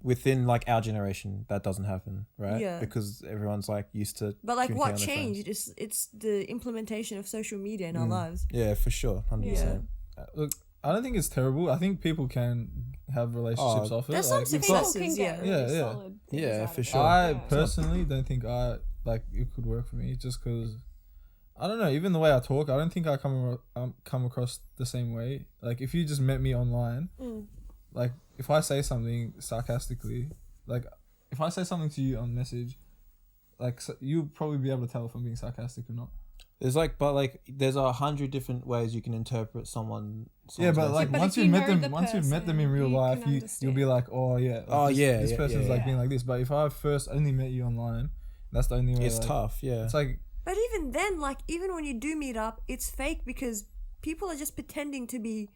within like our generation that doesn't happen, right? Yeah. Because everyone's like used to. But like, what communicating on their phones. changed? It's the implementation of social media in our lives. Yeah, for sure, 100%. Look, I don't think it's terrible. I think people can have relationships off it. There's like, some you've got- successes. People can get Yeah. really Yeah, solid things Yeah, out for of it. sure. I Yeah. personally don't think it could work for me, just because I don't know. Even the way I talk, I don't think I come across the same way. Like if you just met me online, like if I say something sarcastically, like if I say something to you on message, like you'll probably be able to tell if I'm being sarcastic or not. There's like, but like, there's 100 different ways you can interpret someone's Yeah, but like message. but once if you've you met know them, the once you've met them in person, real you life, can you'll be like, oh yeah, like this yeah, person's yeah, like yeah. being like this. But if I first only met you online, that's the only way. It's like, tough, yeah. It's like But even then, like even when you do meet up, it's fake because people are just pretending to be,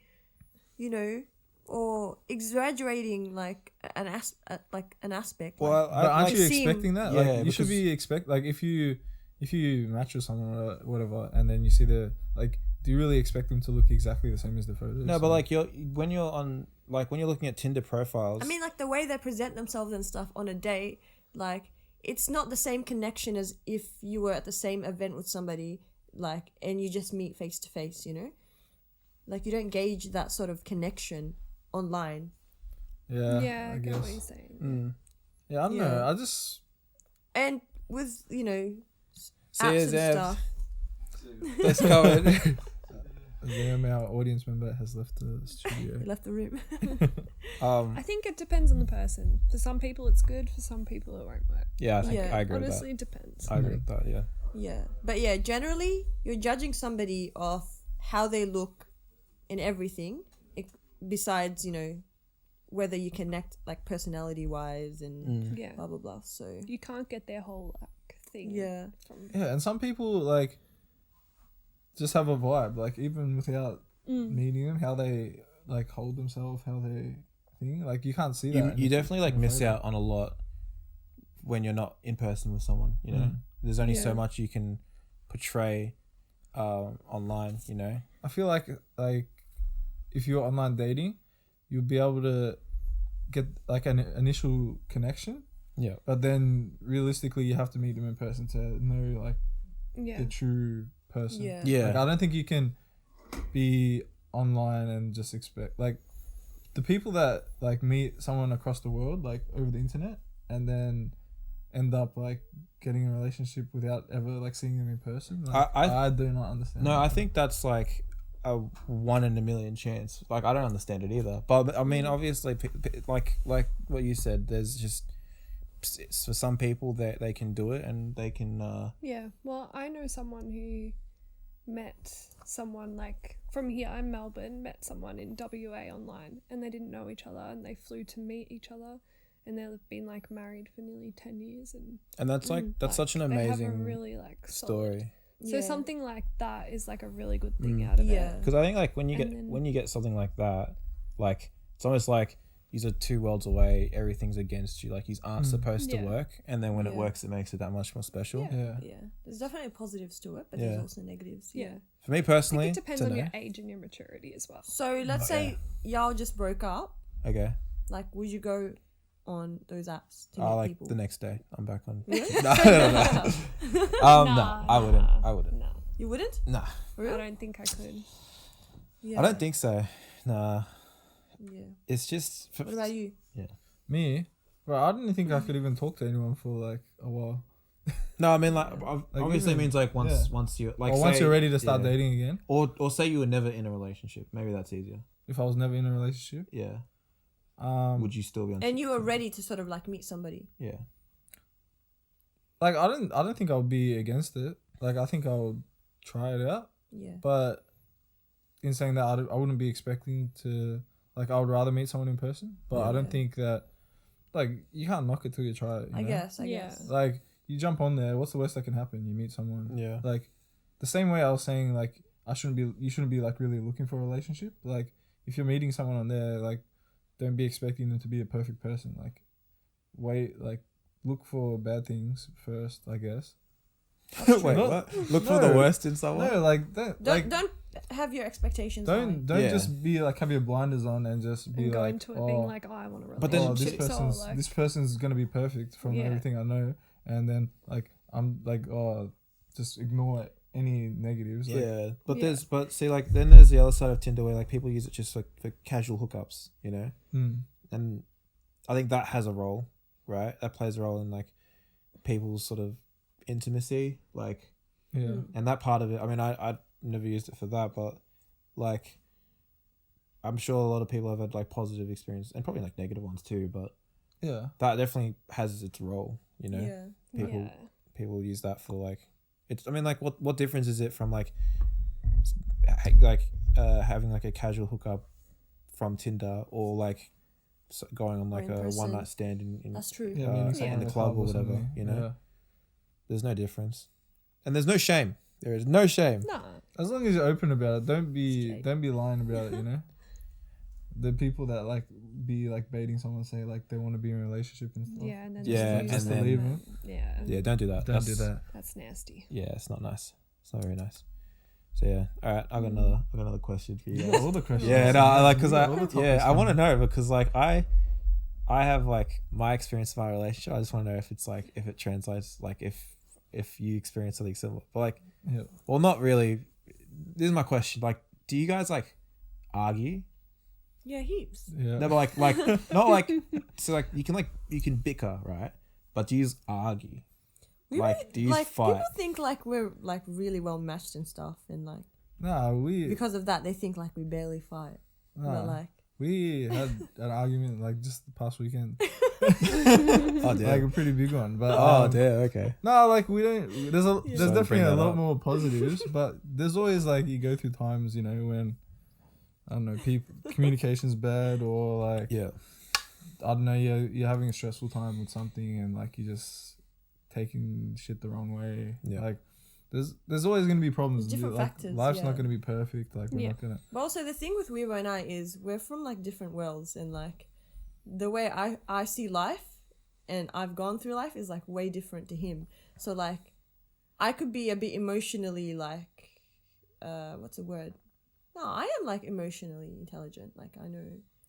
you know, or exaggerating like an aspect. Well, like, but aren't like you seem- expecting that? Yeah, Like you should be like if you match with someone or whatever, and then you see do you really expect them to look exactly the same as the photos? no, but like when you're looking at Tinder profiles. I mean, like the way they present themselves and stuff on a date, like it's not the same connection as if you were at the same event with somebody, like, and you just meet face to face, you know? Like you don't gauge that sort of connection online. yeah, I get what you're saying. Yeah, I don't Yeah. know. I just And with, you know, See you, apps and Zev. stuff. That's covered. Our audience member has left the studio. He left the room. I think it depends on the person. For some people, it's good. For some people, it won't work. Yeah, I think Yeah. I agree Honestly, with it depends. that. I agree with that. Yeah. Yeah, but yeah, generally you're judging somebody off how they look and everything, besides whether you connect like personality wise and Yeah. blah blah blah. So You can't get their whole thing. yeah, From, Yeah, and some people like just have a vibe, like even without meeting them, how they like hold themselves, how they think. Like you can't see that. You in definitely like in a miss photo. out on a lot when you're not in person with someone. There's only so Yeah. much you can portray online. I feel like if you're online dating, you'll be able to get like an initial connection, Yeah. but then realistically you have to meet them in person to know like yeah. the true person. yeah, Yeah. Like I don't think you can be online and just expect like the people that like meet someone across the world like over the internet and then end up like getting a relationship without ever like seeing them in person. Like, I do not understand. No, that. I think that's like a 1 in a million chance. Like I don't understand it either. But I mean, obviously, like what you said, there's just for some people that they can do it and they can. Yeah. Well, I know someone who met someone like from here in Melbourne, met someone in WA online, and they didn't know each other, and they flew to meet each other, and they've been like married for nearly 10 years, And that's like that's such an they have a amazing really like solid- story. So Yeah. something like that is like a really good thing out of Yeah. it. Because I think like when And then- you get something like that, like it's almost like these are two worlds away. Everything's against you. Like these aren't supposed to Yeah. work, and then when it Yeah. works, it makes it that much more special. Yeah. yeah. There's definitely positives to it, but Yeah. there's also negatives. Yeah. For me I personally, think it depends to on know. your age and your maturity as well. So let's say y'all just broke up. Okay. Like, would you go on those apps to I meet like people? the next day. I'm back on. Really? No. No, I wouldn't. I wouldn't. No, You wouldn't? Nah, I Really? don't think I could. Yeah. I don't think so. Nah, Yeah. it's just. What about you? Me, bro, I didn't think I could even talk to anyone for like a while. No, I mean like obviously even- means like once yeah. once you like Or once say- you're ready to start yeah. dating again. or say you were never in a relationship. Maybe that's easier. If I was never in a relationship, Yeah. would Would you still be on? And you were ready to sort of like meet somebody. Yeah. like I don't think I would be against it. Like I think I would try it out. Yeah. But in saying that, I wouldn't be expecting to like. I would rather meet someone in person. But I don't Yeah. think that like you can't knock it till you try it. You I know? guess. I Yeah. guess. Like you jump on there. What's the worst that can happen? You meet someone. Yeah. Like the same way I was saying like you shouldn't be like really looking for a relationship. Like if you're meeting someone on there, like don't be expecting them to be a perfect person. Like look for bad things first, I guess. Wait, No, what? Look for the no. worst in someone. No, like Don't have your expectations high. don't Yeah. just be like have your blinders on and just be And go like into it being like, oh, I want a relationship. But then- this person's gonna be perfect from Yeah. everything I know, and then like I'm like just ignore any negatives. Like, Yeah, but Yeah. see like then there's the other side of Tinder where like people use it just like for casual hookups, and I think that has a role, right? That plays a role in like people's sort of intimacy, like, yeah, and that part of it. I mean, I never used it for that, but like, I'm sure a lot of people have had like positive experience and probably like negative ones too, but yeah. that definitely has its role, Yeah. people Yeah. people use that for like it's I mean like what difference is it from like having like a casual hookup from Tinder or like going on like in a person. one night stand in That's true. Yeah, Uh, meeting in someone the at a club or whatever, something. you know? Yeah. there's no difference and there's no shame. There is no shame. Nah. As long as you're open about it, don't be Straight. lying about it. You know, the people that like be like baiting someone, say like they want to be in a relationship and stuff. Yeah, and then Yeah, just and use then- them. leave 'em. Yeah. Don't do that. Don't do that. That's nasty. Yeah, it's not nice. It's not very nice. So yeah, all right. I got another question for you guys. All the questions. Yeah, no, I like because All the topics, I want to man. know because like I have like my experience in my relationship. I just want to know if it's like if it translates like if you experience something similar. But like, Yeah. well, not really. This is my question. Like, do you guys like argue? Yeah, heaps. Yeah. No, but like not like so like you can bicker, right? But do you argue? Like, do you like fight? people think like we're like really well matched and stuff, and like Nah, because of that they think like we barely fight. But like we had an argument like just the past weekend, Oh, dear. like a pretty big one. But Oh, dear. Okay. no, like we don't. There's Sorry to definitely bring a that lot up. more positives, but there's always like you go through times, you know, when I don't know, people communication's bad, or like Yeah. I don't know, you're having a stressful time with something, and like you just taking shit the wrong way. Yeah. Like there's always gonna be problems. There's different Like, factors, life's yeah. not gonna be perfect. Like we're Yeah. not gonna. But also the thing with Weibo and I is we're from like different worlds, and like the way I see life and I've gone through life is like way different to him. So like I could be a bit emotionally like what's the word? No, I am like emotionally intelligent. Like I know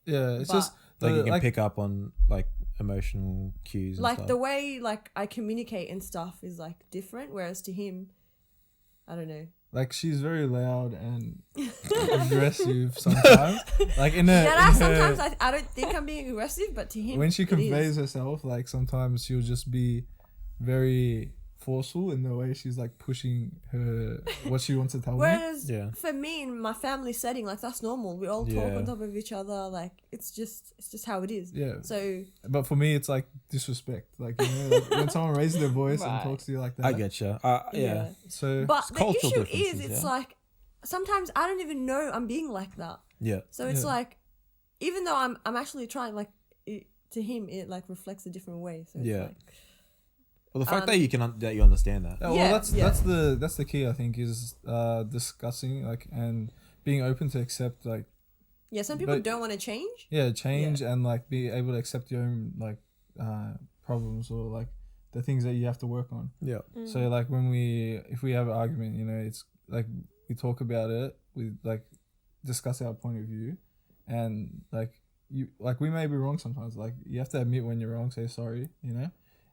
Yeah, it's But- just Like, you can like, pick up on like emotional cues and like stuff. the way like I communicate and stuff is like different, whereas to him, I don't know. like she's very loud and aggressive sometimes. Like in a Yeah, in sometimes her- I don't think I'm being aggressive, but to him, when she it conveys is. herself, like sometimes she'll just be very forceful in the way she's like pushing her what she wants to tell me. Whereas Yeah. for me in my family setting, like that's normal. We all talk Yeah. on top of each other. Like it's just how it is. Yeah, So but for me, it's like disrespect. Like, you know, like when someone raises their voice and Right. talks to you like that. I get you. Yeah. yeah. So But It's the cultural issue is, differences, it's yeah. like sometimes I don't even know I'm being like that. Yeah. So it's Yeah. like even though I'm actually trying, like to him it like reflects a different way. So it's Yeah. like, Well, the fact Um, that you can that you understand that. well, Yeah, that's yeah. that's the key, I think, is discussing like and being open to accept like yeah, some people But- don't want to change. change and like be able to accept your own like problems or like the things that you have to work on. Yeah. So like when if we have an argument, you know, it's like we talk about it, we like discuss our point of view, and like we may be wrong sometimes. Like you have to admit when you're wrong, say sorry, you know,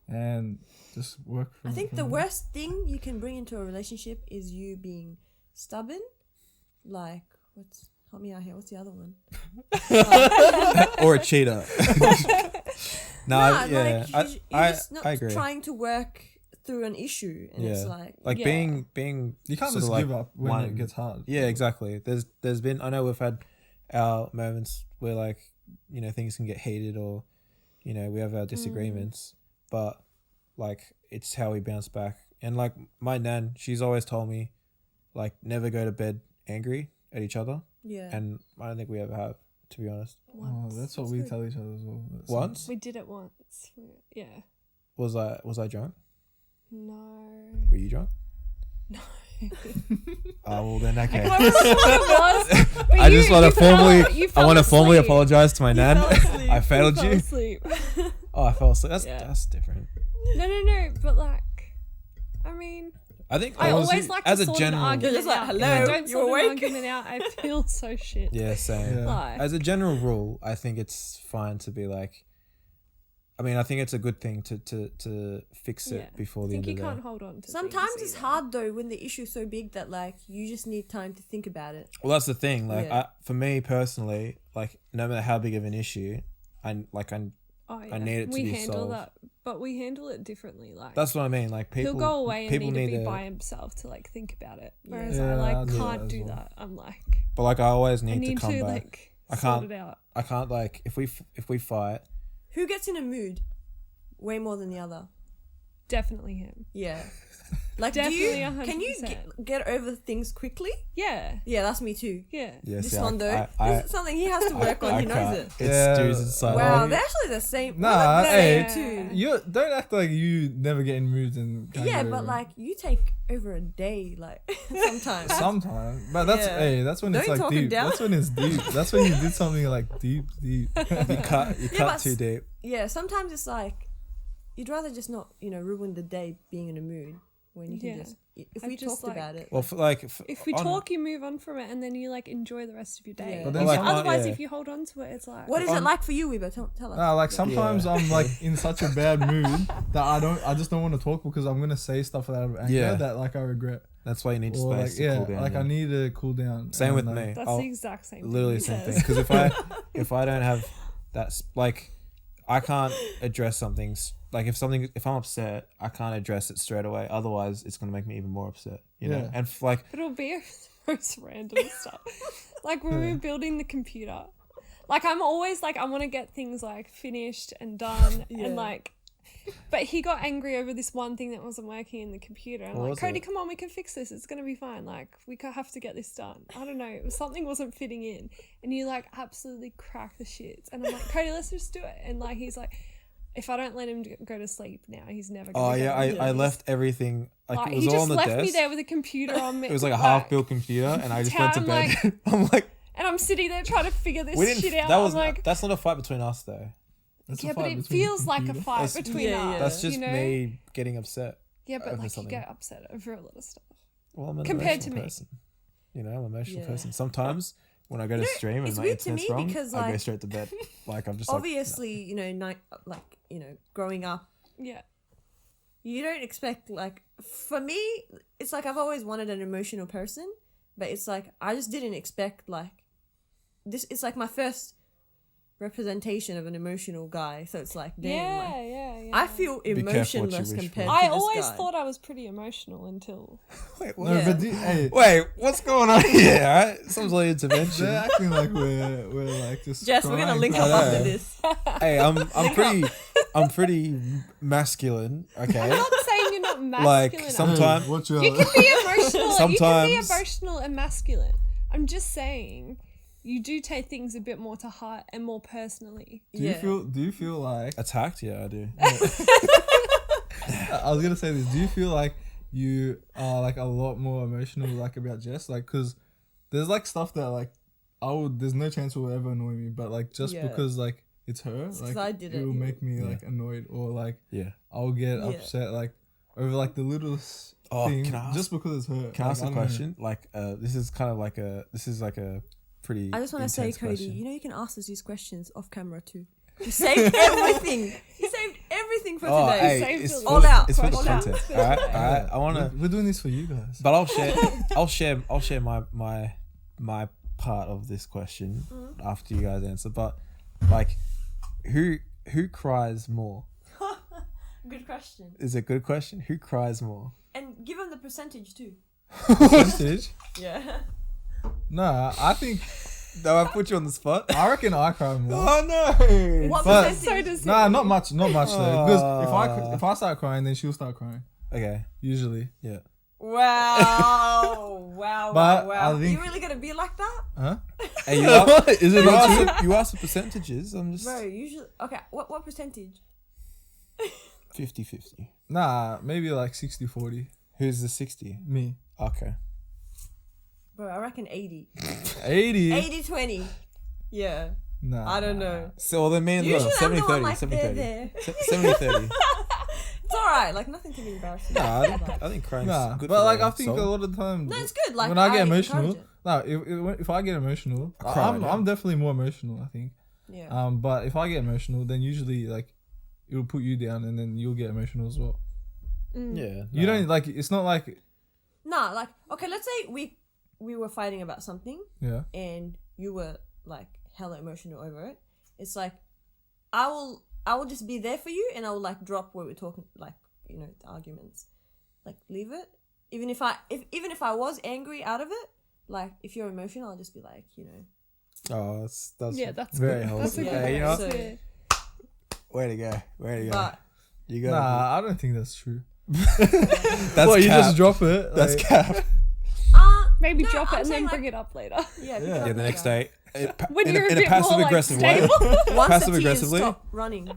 and just work. I think from the there. worst thing you can bring into a relationship is you being stubborn. Like help me out here. What's the other one? Or a cheater. Nah, yeah. like you're I just not I agree. trying to work through an issue, and it's Yeah. like Like Yeah. being You can't sort just of, give like, up when one- it gets hard. Yeah, exactly. There's been, I know we've had our moments where like, you know, things can get heated, or, you know, we have our disagreements, but like it's how we bounce back. And like my nan, she's always told me like never go to bed angry at each other, yeah. and I don't think we ever have, to be honest. Oh, that's what we tell each other as well. That's Once We did it once. Yeah. was I drunk? No. Were you drunk? No. Oh, well then okay. I can't remember what it was. But I just want to formally, you I fell want to formally asleep. apologize to my nan. fell asleep. I failed fell you. asleep. Oh, I fell asleep. Yeah. That's different. No. But like, I mean, I think I was always he- like as to a sort general- an argument You're just like, out. hello, If I don't you sort an awake? argument out, I feel so shit. Yeah, same. Yeah. Like, As a general rule, I think it's fine to be like, I mean, I think it's a good thing to fix it yeah. before I the think end you of can't the. hold on to. Sometimes things it's either. hard though when the issue's so big that like you just need time to think about it. Well, that's the thing. Like, Yeah. for me personally, like, no matter how big of an issue, Oh, yeah. need it to we be handle solved. that, but we handle it differently. Like that's what I mean. Like, people he'll go away and people need to be to- by himself to like think about it. Yeah. Whereas Yeah, I like I'll do that can't as do well. that. I'm like But like, I always I need need to come to back. like I sort can't- it out. I can't like if we fight. Who gets in a mood way more than the other? Definitely him. Yeah. Like, Definitely can you 100%. get over things quickly? Yeah. Yeah, that's me too. Yeah. Yeah, This see, one though, I this is something he has to work on. He knows can't. it. It's Yeah. Stu's inside. Wow, Oh, they're actually the same. Nah, Well, not the hey, same too. You don't act like you never get in moods and can't Yeah, get but over it. like you take over a day, like sometimes. Sometimes, but that's Yeah. that's when Don't it's you like talk him deep. down? That's when it's deep. That's when you did something like deep. You cut Yeah, but too deep. Yeah, sometimes it's like you'd rather just not, ruin the day being in a mood when you can Yeah. just if I've we just, talked about like- it. Well, If we talk, you move on from it, and then you like enjoy the rest of your day. Yeah. But But then like, some- Otherwise, yeah. if you hold on to it, it's like What is it like for you, Weber? Tell us. Nah, like sometimes Yeah. I'm like in such a bad mood that I just don't want to talk because I'm gonna say stuff out of anger Yeah. that like I regret. That's why you need Or space like to cool down. like yeah. I need to cool down. Same with and, like, me. That's I'll- the exact same. thing Literally he the same says. thing. Because if I don't have that, like, I can't address something. like if I'm upset, I can't address it straight away. Otherwise, it's gonna make me even more upset. You know, Yeah. and like But it'll be the most random stuff. Like when we were building the computer. Like I'm always like I want to get things like finished and done Yeah. and like. But he got angry over this one thing that wasn't working in the computer. I'm What like, was Cody, it? come on, we can fix this. It's gonna be fine. Like we have to get this done. I don't know. It was something wasn't fitting in, and you like absolutely crack the shits. And I'm like, Cody, let's just do it. And like he's like, if I don't let him go to sleep now, he's never gonna. oh go yeah, to I sleep. left everything like it was he all just on the left desk. me there with a computer on me. It was like a half-built computer, and I just went to I'm bed. like- I'm like, And I'm sitting there trying to figure this we didn't. shit out. That was I'm like, that's not a fight between us though. That's a yeah, but fight it between the feels like a computer. fight That's- between Yeah, us. yeah. That's just you know? me getting upset. Yeah, but over like you something. get upset over a lot of stuff. Well, I'm an Compared to emotional me. person. You know, I'm an emotional Yeah. person. Sometimes when I go to stream and it's my weird to internet's me wrong, because, I go like, straight to bed. Like I'm just Obviously, you know, growing up, Yeah. you don't expect, like, for me, it's like I've always wanted an emotional person, but it's like I just didn't expect, like, this. It's like my first representation of an emotional guy, so it's like, damn, Yeah, like, yeah. I feel Be careful what you emotionless wish compared for. to I this always guy. thought I was pretty emotional until Wait, No, Yeah. but hey, Wait, what's going on here? Right? Some sort of intervention. they're acting like we're like just. Jess, we're gonna crying. link I up after know. this. Hey, I'm pretty masculine. Okay, I'm not saying you're not Like, masculine. some- Hey, Sometime- watch out. you can be emotional. You can be Sometimes- emotional and masculine. I'm just saying you do take things a bit more to heart and more personally. Do you feel like attacked. Yeah, I do. I was gonna say this? Do you feel like you are like a lot more emotional like about Jess? Like, cause there's like stuff that like there's no chance it will ever annoy me, but like just Yeah. because like it's her, It's 'cause like I did it it, will yeah. make me like annoyed or like Yeah. I'll get Yeah. upset like over like the littlest Oh, thing can I ask- just because it's her. Can I Like, ask a don't know. question? Like, this is kind of like a pretty. I just want to say, intense Cody, question. you know you can ask us these questions off camera too. You saved everything. You saved everything for Oh, today. hey, Saved it's a for All the- out. It's for the All out. content. All right, all right. I wanna, We're doing this for you guys. but I'll share my part of this question after you guys answer. But like, who cries more? Good question. Is a good question. Who cries more? And give him the percentage too. Percentage? Yeah. Nah, I think No, I put you on the spot. I reckon I cry more. Oh no! What But- percentage? So does Nah, he. not much though. Because if I start crying, then she'll start crying. Okay. Usually, Yeah. Wow. Wow. But wow. I think- You really gonna be like that? huh? Hey, you asked, Is it you, not asked true? the, you asked the percentages. I'm just Bro, usually okay, what percentage? 50-50. Nah, maybe like 60-40. Who's the 60? Me. Okay. Bro, I reckon 80. 80. 80-20. Yeah. Nah. I don't know. So then me and Usually I'm the one 70-30. like 70-30. there. 70-30. It's alright, like nothing to be embarrassed Nah, about. I think crying's Nah, good but for like the I think soul. a lot of the time No, it's good. Like when I get encourage emotional, it. no, if I get emotional, I cry, I'm yeah. definitely more emotional. I think. Yeah. But if I get emotional, then usually like it'll put you down, and then you'll get emotional as well. Yeah. You nah. don't like. It's not like Nah, like okay, let's say we were fighting about something yeah. and you were like hella emotional over it. It's like I will just be there for you and I will like drop what we're talking, like, you know, the arguments. Like leave it. Even if I was angry out of it, like if you're emotional, I'll just be like, you know. Oh, that's Yeah, that's very good. That's a wholesome. good Yeah, Yeah, you know, one. so- Yeah. way to go, way to go. But You got Nah, I don't think that's true. that's Well, you cap. just drop it. That's like, cap. Maybe No, drop it I'm and then saying, bring like- it up later. yeah, Yeah. Yeah, the next day. When in you're a in a bit more, passive like, aggressive way. once Passive the tears aggressively? stop running.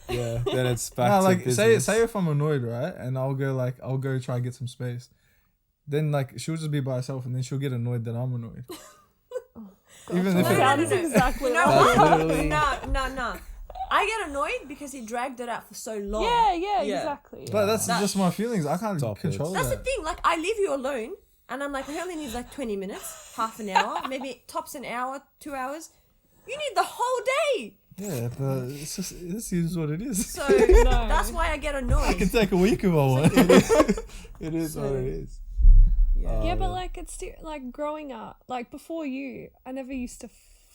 Yeah, then it's back Nah, to like business. say if I'm annoyed, right, and I'll go try and get some space. Then like she'll just be by herself, and then she'll get annoyed that I'm annoyed. Even if No, it, no, Sounds no, no. exactly You know right. what? literally- No. I get annoyed because he dragged it out for so long. Yeah, Yeah. exactly. but that's That- just my feelings. I can't Stop it. control That's the that. thing. Like, I leave you alone, and I'm like, he only needs like 20 minutes, half an hour, maybe tops an hour, 2 hours. You need the whole day. Yeah, but it's just this is what it is. So that's why I get I can annoyed. take a week if I want. It is what it is. Yeah. Yeah, but like it's still like growing up. Like before you, I never used to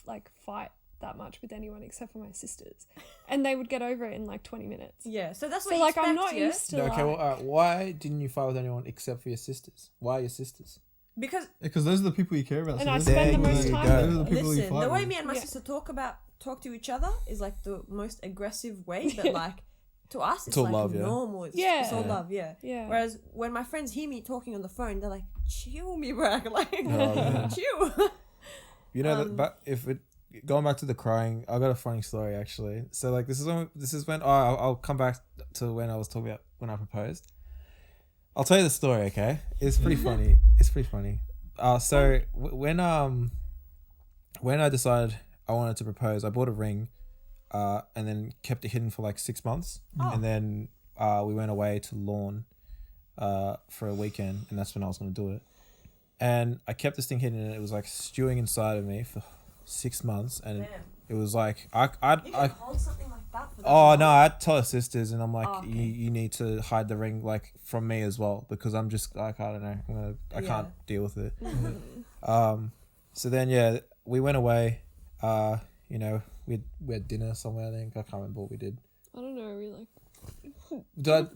like fight that much with anyone except for my sisters, and they would get over it in like 20 minutes. Yeah, so that's what So you like expect, I'm not yeah? used to No, like. okay, well, why didn't you fight with anyone except for your sisters? Why your sisters? Because Because those are the people you care about. And I those are spend the people most you- time Those are with the them. people you listen, fight the way with. me and my Yeah. sister talk to each other is like the most aggressive way, but like to us it's all like love, yeah. normal. It's all Yeah. love, yeah. Yeah. Whereas when my friends hear me talking on the phone, they're like, "Chill, me, bro, like yeah. chill." You know, but if it going back to the crying, I got a funny story actually. So like this is when I'll come back to when I was talking about when I proposed. I'll tell you the story, okay? It's pretty funny. It's pretty funny. So when I decided I wanted to propose, I bought a ring, and then kept it hidden for like 6 months, and then we went away to Lawn, for a weekend, and that's when I was gonna do it. And I kept this thing hidden, and it was like stewing inside of me for 6 months, and Damn. it was like You can hold something like that for that oh long. no, I'd tell her sisters, and I'm like, Oh, okay. you need to hide the ring like from me as well, because I'm just like, I don't know, I Yeah. can't deal with it. So then yeah, we went away. You know, we had dinner somewhere. I think I can't remember what we did. I don't know, really.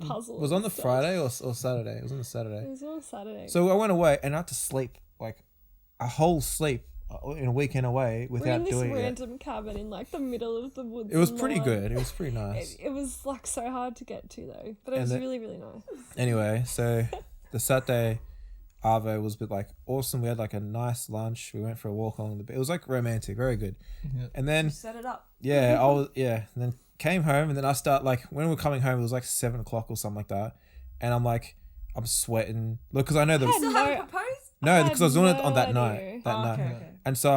Puzzle Was it on the and stuff. Friday or Saturday? It was on the It Saturday. was on a Saturday. So I went away and I had to sleep like a whole sleep in a weekend away We're in without this doing it. random cabin in like the middle of the woods. It was in pretty Lawn. good. It was pretty nice. It was like so hard to get to though, but it And was the- really, really nice. Anyway, so the Saturday Arvo was like awesome. We had like a nice lunch. We went for a walk along the beach. It was like romantic, very good. Yeah. And then Set it up. yeah, and then came home, and then I start like when we were coming home, it was like 7 o'clock or something like that, and I'm sweating. Look, because I know You the still No. haven't proposed? no, because I was doing it on no that idea. night. That Oh, night. okay, okay. And so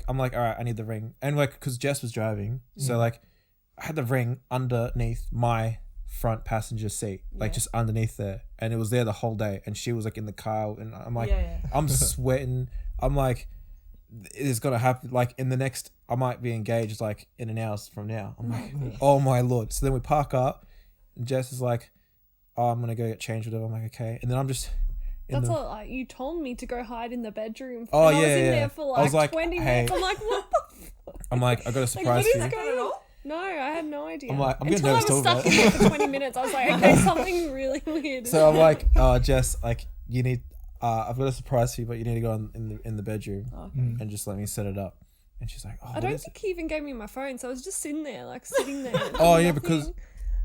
I'm like, all right, I need the ring. And like, because Jess was driving, so like, I had the ring underneath my front passenger seat, like Yeah. just underneath there, and it was there the whole day. And she was like in the car, and I'm like, Yeah. I'm sweating. I'm like, it's gonna happen. Like in the next, I might be engaged like in an hour from now. I'm like, oh my lord. So then we park up, and Jess is like, oh, I'm gonna go get changed, whatever. I'm like, okay. And then I'm just. That's all. Like you told me to go hide in the bedroom. Oh, and I was yeah, in yeah. there for I was like like, 20 hey. minutes. I'm like, what the fuck? I'm like, I got a Like, surprise what for is you. going on? No, I had no idea. I'm like, I'm getting until I nervous was talking stuck about in it. there for 20 minutes. I was like, okay, something really weird. So I'm like, oh, Jess, like you need. I've got a surprise for you, but you need to go in the bedroom Okay. and just let me set it up. And she's like, oh, I what don't is think he even gave me my phone, so I was just sitting there, like sitting there. Oh, doing yeah, nothing. because-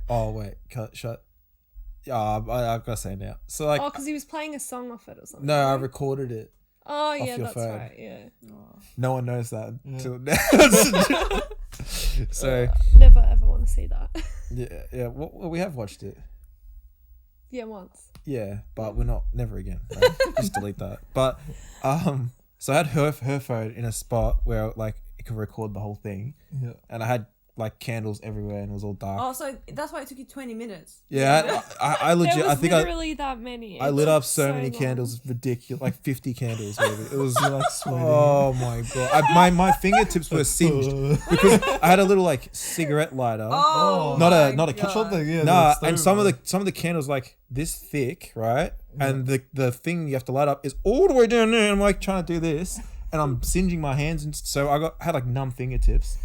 Oh wait, shut. Yeah, I've got to say now. So like, Oh, because he was playing a song off it or something. no, I right? recorded it. Oh, yeah, your that's phone. right. Yeah. No one knows that Yeah. till now. So Never ever want to see that. yeah. Well, we have watched it. Yeah, once. Yeah, but we're not. Never again. Right? Just delete that. But so I had her phone in a spot where like it could record the whole thing, Yeah. and I had like candles everywhere, and it was all dark. Oh, so that's why it took you 20 minutes. Yeah, I legit. There was I think I literally that many. I It lit took up so many long. candles, ridiculous, like 50 candles. Maybe it was Like sweating. oh my god, my fingertips were singed because I had a little like cigarette lighter. Oh, Not a- my not a God. Something, yeah. Nah, the and stove, some of the candles like this thick, right? And the thing you have to light up is all the way down there. And I'm like trying to do this, and I'm singeing my hands, and so had like numb fingertips.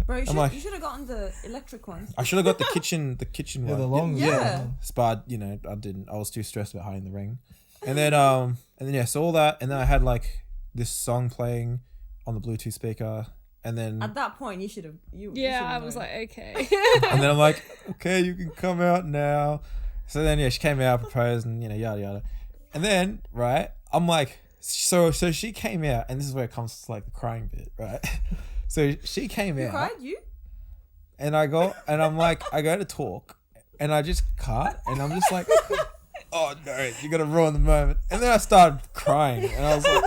Bro, you like- should have gotten the electric one. I should have got the kitchen Yeah, one. the long. Yeah. But you know, I didn't. I was too stressed about hiding the ring. And then yeah, so all that, and then I had like this song playing on the Bluetooth speaker, and then At that point, you should have. You Yeah, should I have was known. like, okay. and then I'm like, okay, you can come out now. So then yeah, she came out, proposed, and you know, yada yada. And then right, I'm like, so she came out, and this is where it comes to like the crying bit, right? So she came You out, cried, you? and I'm like, I go to talk, and I just cut, and I'm just like, oh no, you're gonna ruin the moment. And then I started crying, and I was like,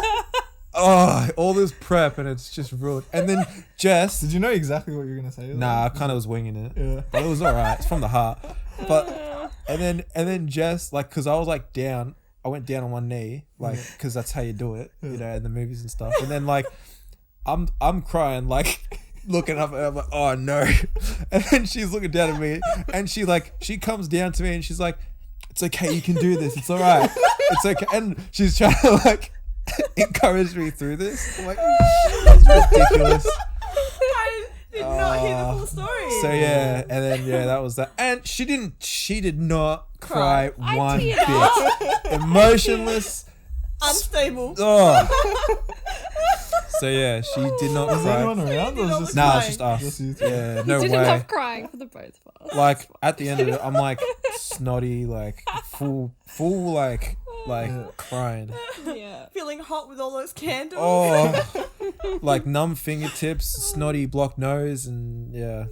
oh, all this prep, and it's just ruined. And then Jess, Did you know exactly what you were gonna say? nah, I kind of was winging it, Yeah. but it was alright. It's from the heart. But and then Jess, like, cause I was like down, I went down on one knee, like, cause that's how you do it, you know, in the movies and stuff. And then like, I'm crying, like, looking up, and I'm like, oh no. And then she's looking down at me, and she comes down to me, and she's like, it's okay, you can do this, it's all right, it's okay. And she's trying to like encourage me through this. I'm like, that's ridiculous. I Did not hear the full story. So yeah, and then that was that. And she did not cry I one teared bit. Emotionless. Unstable. Oh. So yeah, she did not Was cry. anyone around? Or was just Nah, it's just us. Just you two? Yeah, no Did way. enough crying for the both of us. Like at the end of it, I'm like snotty, like full like crying. Yeah. Feeling hot with all those candles. Oh, like numb fingertips, snotty blocked nose, and yeah.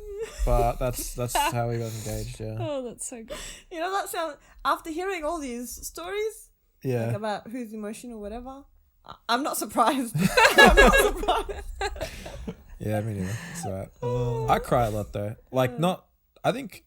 But that's how we got engaged. Yeah, Oh, that's so good. You know that sound. After hearing all these stories, like yeah. about who's emotional, whatever, I'm not surprised. I'm not surprised. Yeah, me neither. It's alright. I cry a lot though. Like not. I think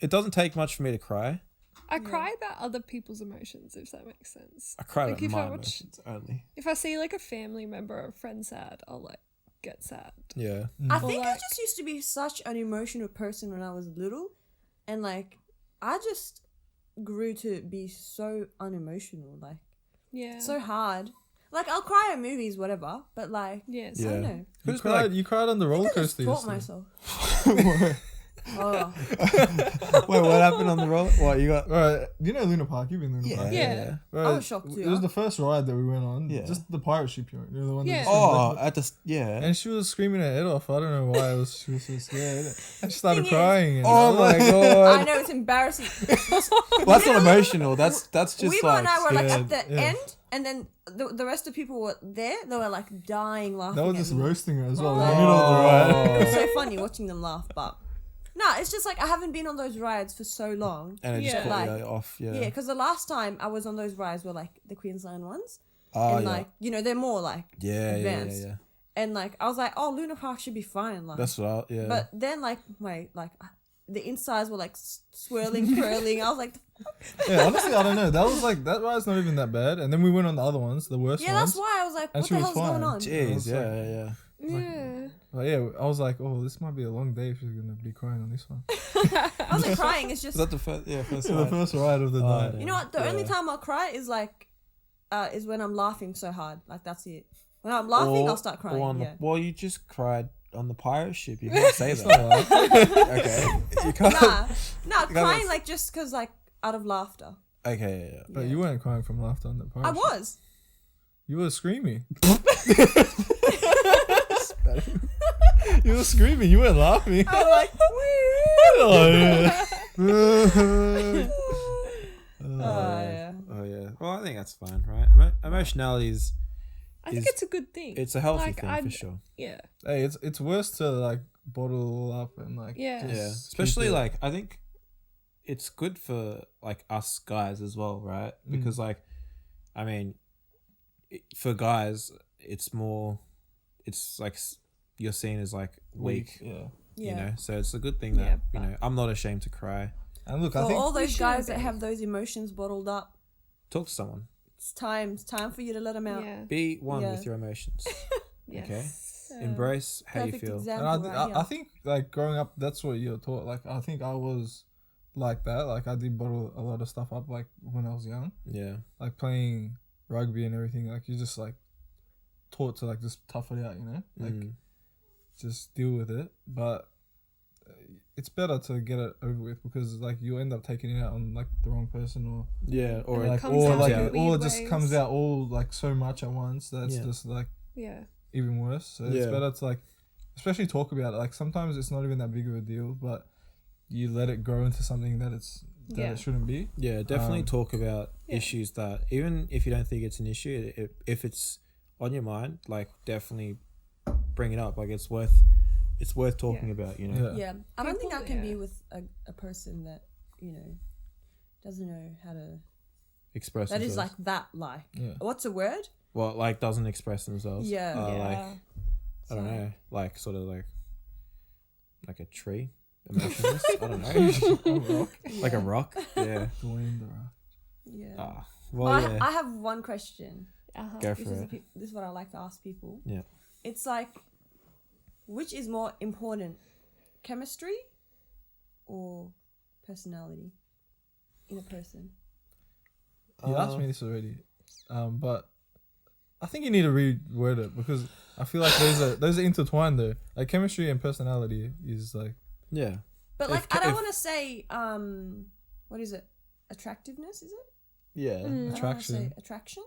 it doesn't take much for me to cry. I cry about other people's emotions, if that makes sense. I cry Like, about if my I watch- emotions only. If I see like a family member or a friend sad, I'll like get sad. Yeah. I Or, think I like- just used to be such an emotional person when I was little, and like I just grew to be so unemotional, like Yeah. so hard. Like I'll cry at movies, whatever, but like yes. I Yeah. don't know. You Who's cried, like- you cried on the roller I just coaster taught yesterday. myself. Oh, Wait, what happened on the roller? What you got? Right, you know Luna Park? You've been Luna Park. Yeah. Right, I was shocked too, It was huh? the first ride that we went on. Yeah. Just the pirate ship, you know, the one. Yeah. That Oh, at the yeah. and she was screaming her head off. I don't know why. She was so scared. And she started Thing is- crying. And Oh my I god. know it's embarrassing. Well, that's not emotional. That's just Weebo like and I were like yeah, at the yeah. end, and then the rest of the people were there. They were like dying laughing. That was at just me. roasting her as well in the Oh. middle of the ride. It was so funny watching them laugh, but no, it's just like I haven't been on those rides for so long. and it just Yeah. caught Like, you off. Yeah. Yeah, because the last time I was on those rides were like the Queensland ones, Oh, and yeah. like they're more like Yeah, advanced. yeah. And like I was like, oh, Luna Park should be fine, like. That's what. Yeah. But then like the insides were like swirling, curling. I was like, Yeah, honestly, I don't know. That ride's not even that bad. And then we went on the other ones, the worst yeah, ones. that's why I was like, And what she the was hell's going fine. on? Jeez. was Yeah. Yeah. But yeah, I was like, oh, this might be a long day if she's gonna be crying on this one. I wasn't crying. It's just Was that the first? Yeah, first The ride. first ride of the Oh, night. yeah. you know what? The only Yeah. time I'll cry is like, is when I'm laughing so hard. Like that's it. When I'm laughing, I'll start crying. Or on Yeah. well, you just cried on the pirate ship. You can't say It's that. not right. Okay. You can't. Nah, gotta- crying like just cause like out of laughter. Okay. Yeah. But Yeah. you weren't crying from laughter on the pirate I ship. was. You were screaming. You were screaming. You weren't laughing. I was like, Oh, yeah. yeah. Oh yeah. Well, I think that's fine, right? Emotionality is I think Is- it's a good thing. it's a healthy Like, thing I'd- for sure. Yeah. Hey, it's worse to like bottle it all up and like Yeah. just Yeah. keep Especially it- like I think it's good for like us guys as well, right? Because like, I mean, for guys, it's more, it's like you're seen as like weak. Yeah. Yeah. You know, so it's a good thing that Yeah, you know I'm not ashamed to cry. And look, For I think all We those shouldn't guys that be. have those emotions bottled up, Talk to someone. it's time for you to let them out. Yeah. Be one Yeah. with your emotions. Yes. Embrace how you Perfect feel. example. and right I here. think like growing up, that's what you're taught. Like I think I was like that. Like I did bottle a lot of stuff up. Like when I was young, Yeah. like playing rugby and everything. Like you just like taught to like just tough it out. You know, like Mm. just deal with it. But it's better to get it over with because like you end up taking it out on like the wrong person or Yeah. Or And it like comes or out like in it, or weird it just ways. comes out all like so much at once that's Yeah. just like Yeah. even worse. So Yeah. it's better to like, especially talk about it. Like sometimes it's not even that big of a deal, but you let it grow into something that Yeah. it shouldn't be. Yeah, definitely Um, talk about yeah. issues that even if you don't think it's an issue, if it's on your mind, like definitely bring it up. Like it's worth talking Yeah. about. You know. Yeah. Yeah, I don't think I People- can be yeah. with a person that doesn't know how to. Express. That is themselves. like that. Like, Yeah. what's a word? Well, like doesn't express themselves. Yeah. Like Yeah. I don't know. Like sort of like a tree. Emotionless. I don't know. A rock. Like a rock. Yeah. Dwayne the Rock. Yeah. Ah. Well, yeah. I have one question. Uh-huh. Go This for is, it. this is what I like to ask people. Yeah. It's like, which is more important, chemistry or personality in a person? You asked me this already, but I think you need to reword it because I feel like those are intertwined though. Like chemistry and personality is like Yeah. But If- like, I don't if- want to say what is it? Attractiveness, is it? Yeah. I don't wanna attraction. say attraction.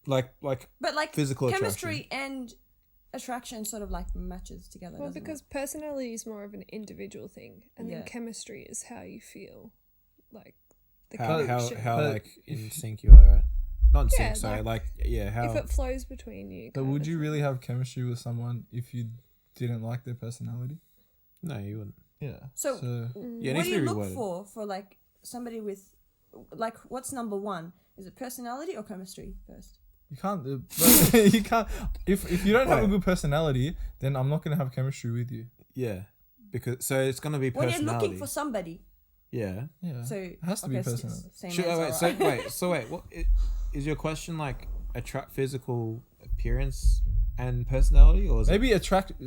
Like But like Physical chemistry and attraction sort of like matches together. Well, doesn't because it? personality is more of an individual thing, and Yeah. then chemistry is how you feel, like the how connection. how But like in sync you are, right? Not in Yeah, sync, sorry. Like yeah, how if it flows between you. But kind would of you thing. really have chemistry with someone if you didn't like their personality? no, you wouldn't. Yeah. So- Yeah, it what needs do to you be look reworded. for like somebody with like what's number one? Is it personality or chemistry first? you can't. But you can't. If you don't have a Wait. good personality, then I'm not gonna have chemistry with you. Yeah. Because so it's gonna be When personality. you're looking for somebody, yeah. Yeah. so it has to be personality. Same Should, answer, wait, right? so wait, what is your question like physical appearance and personality, or is it Maybe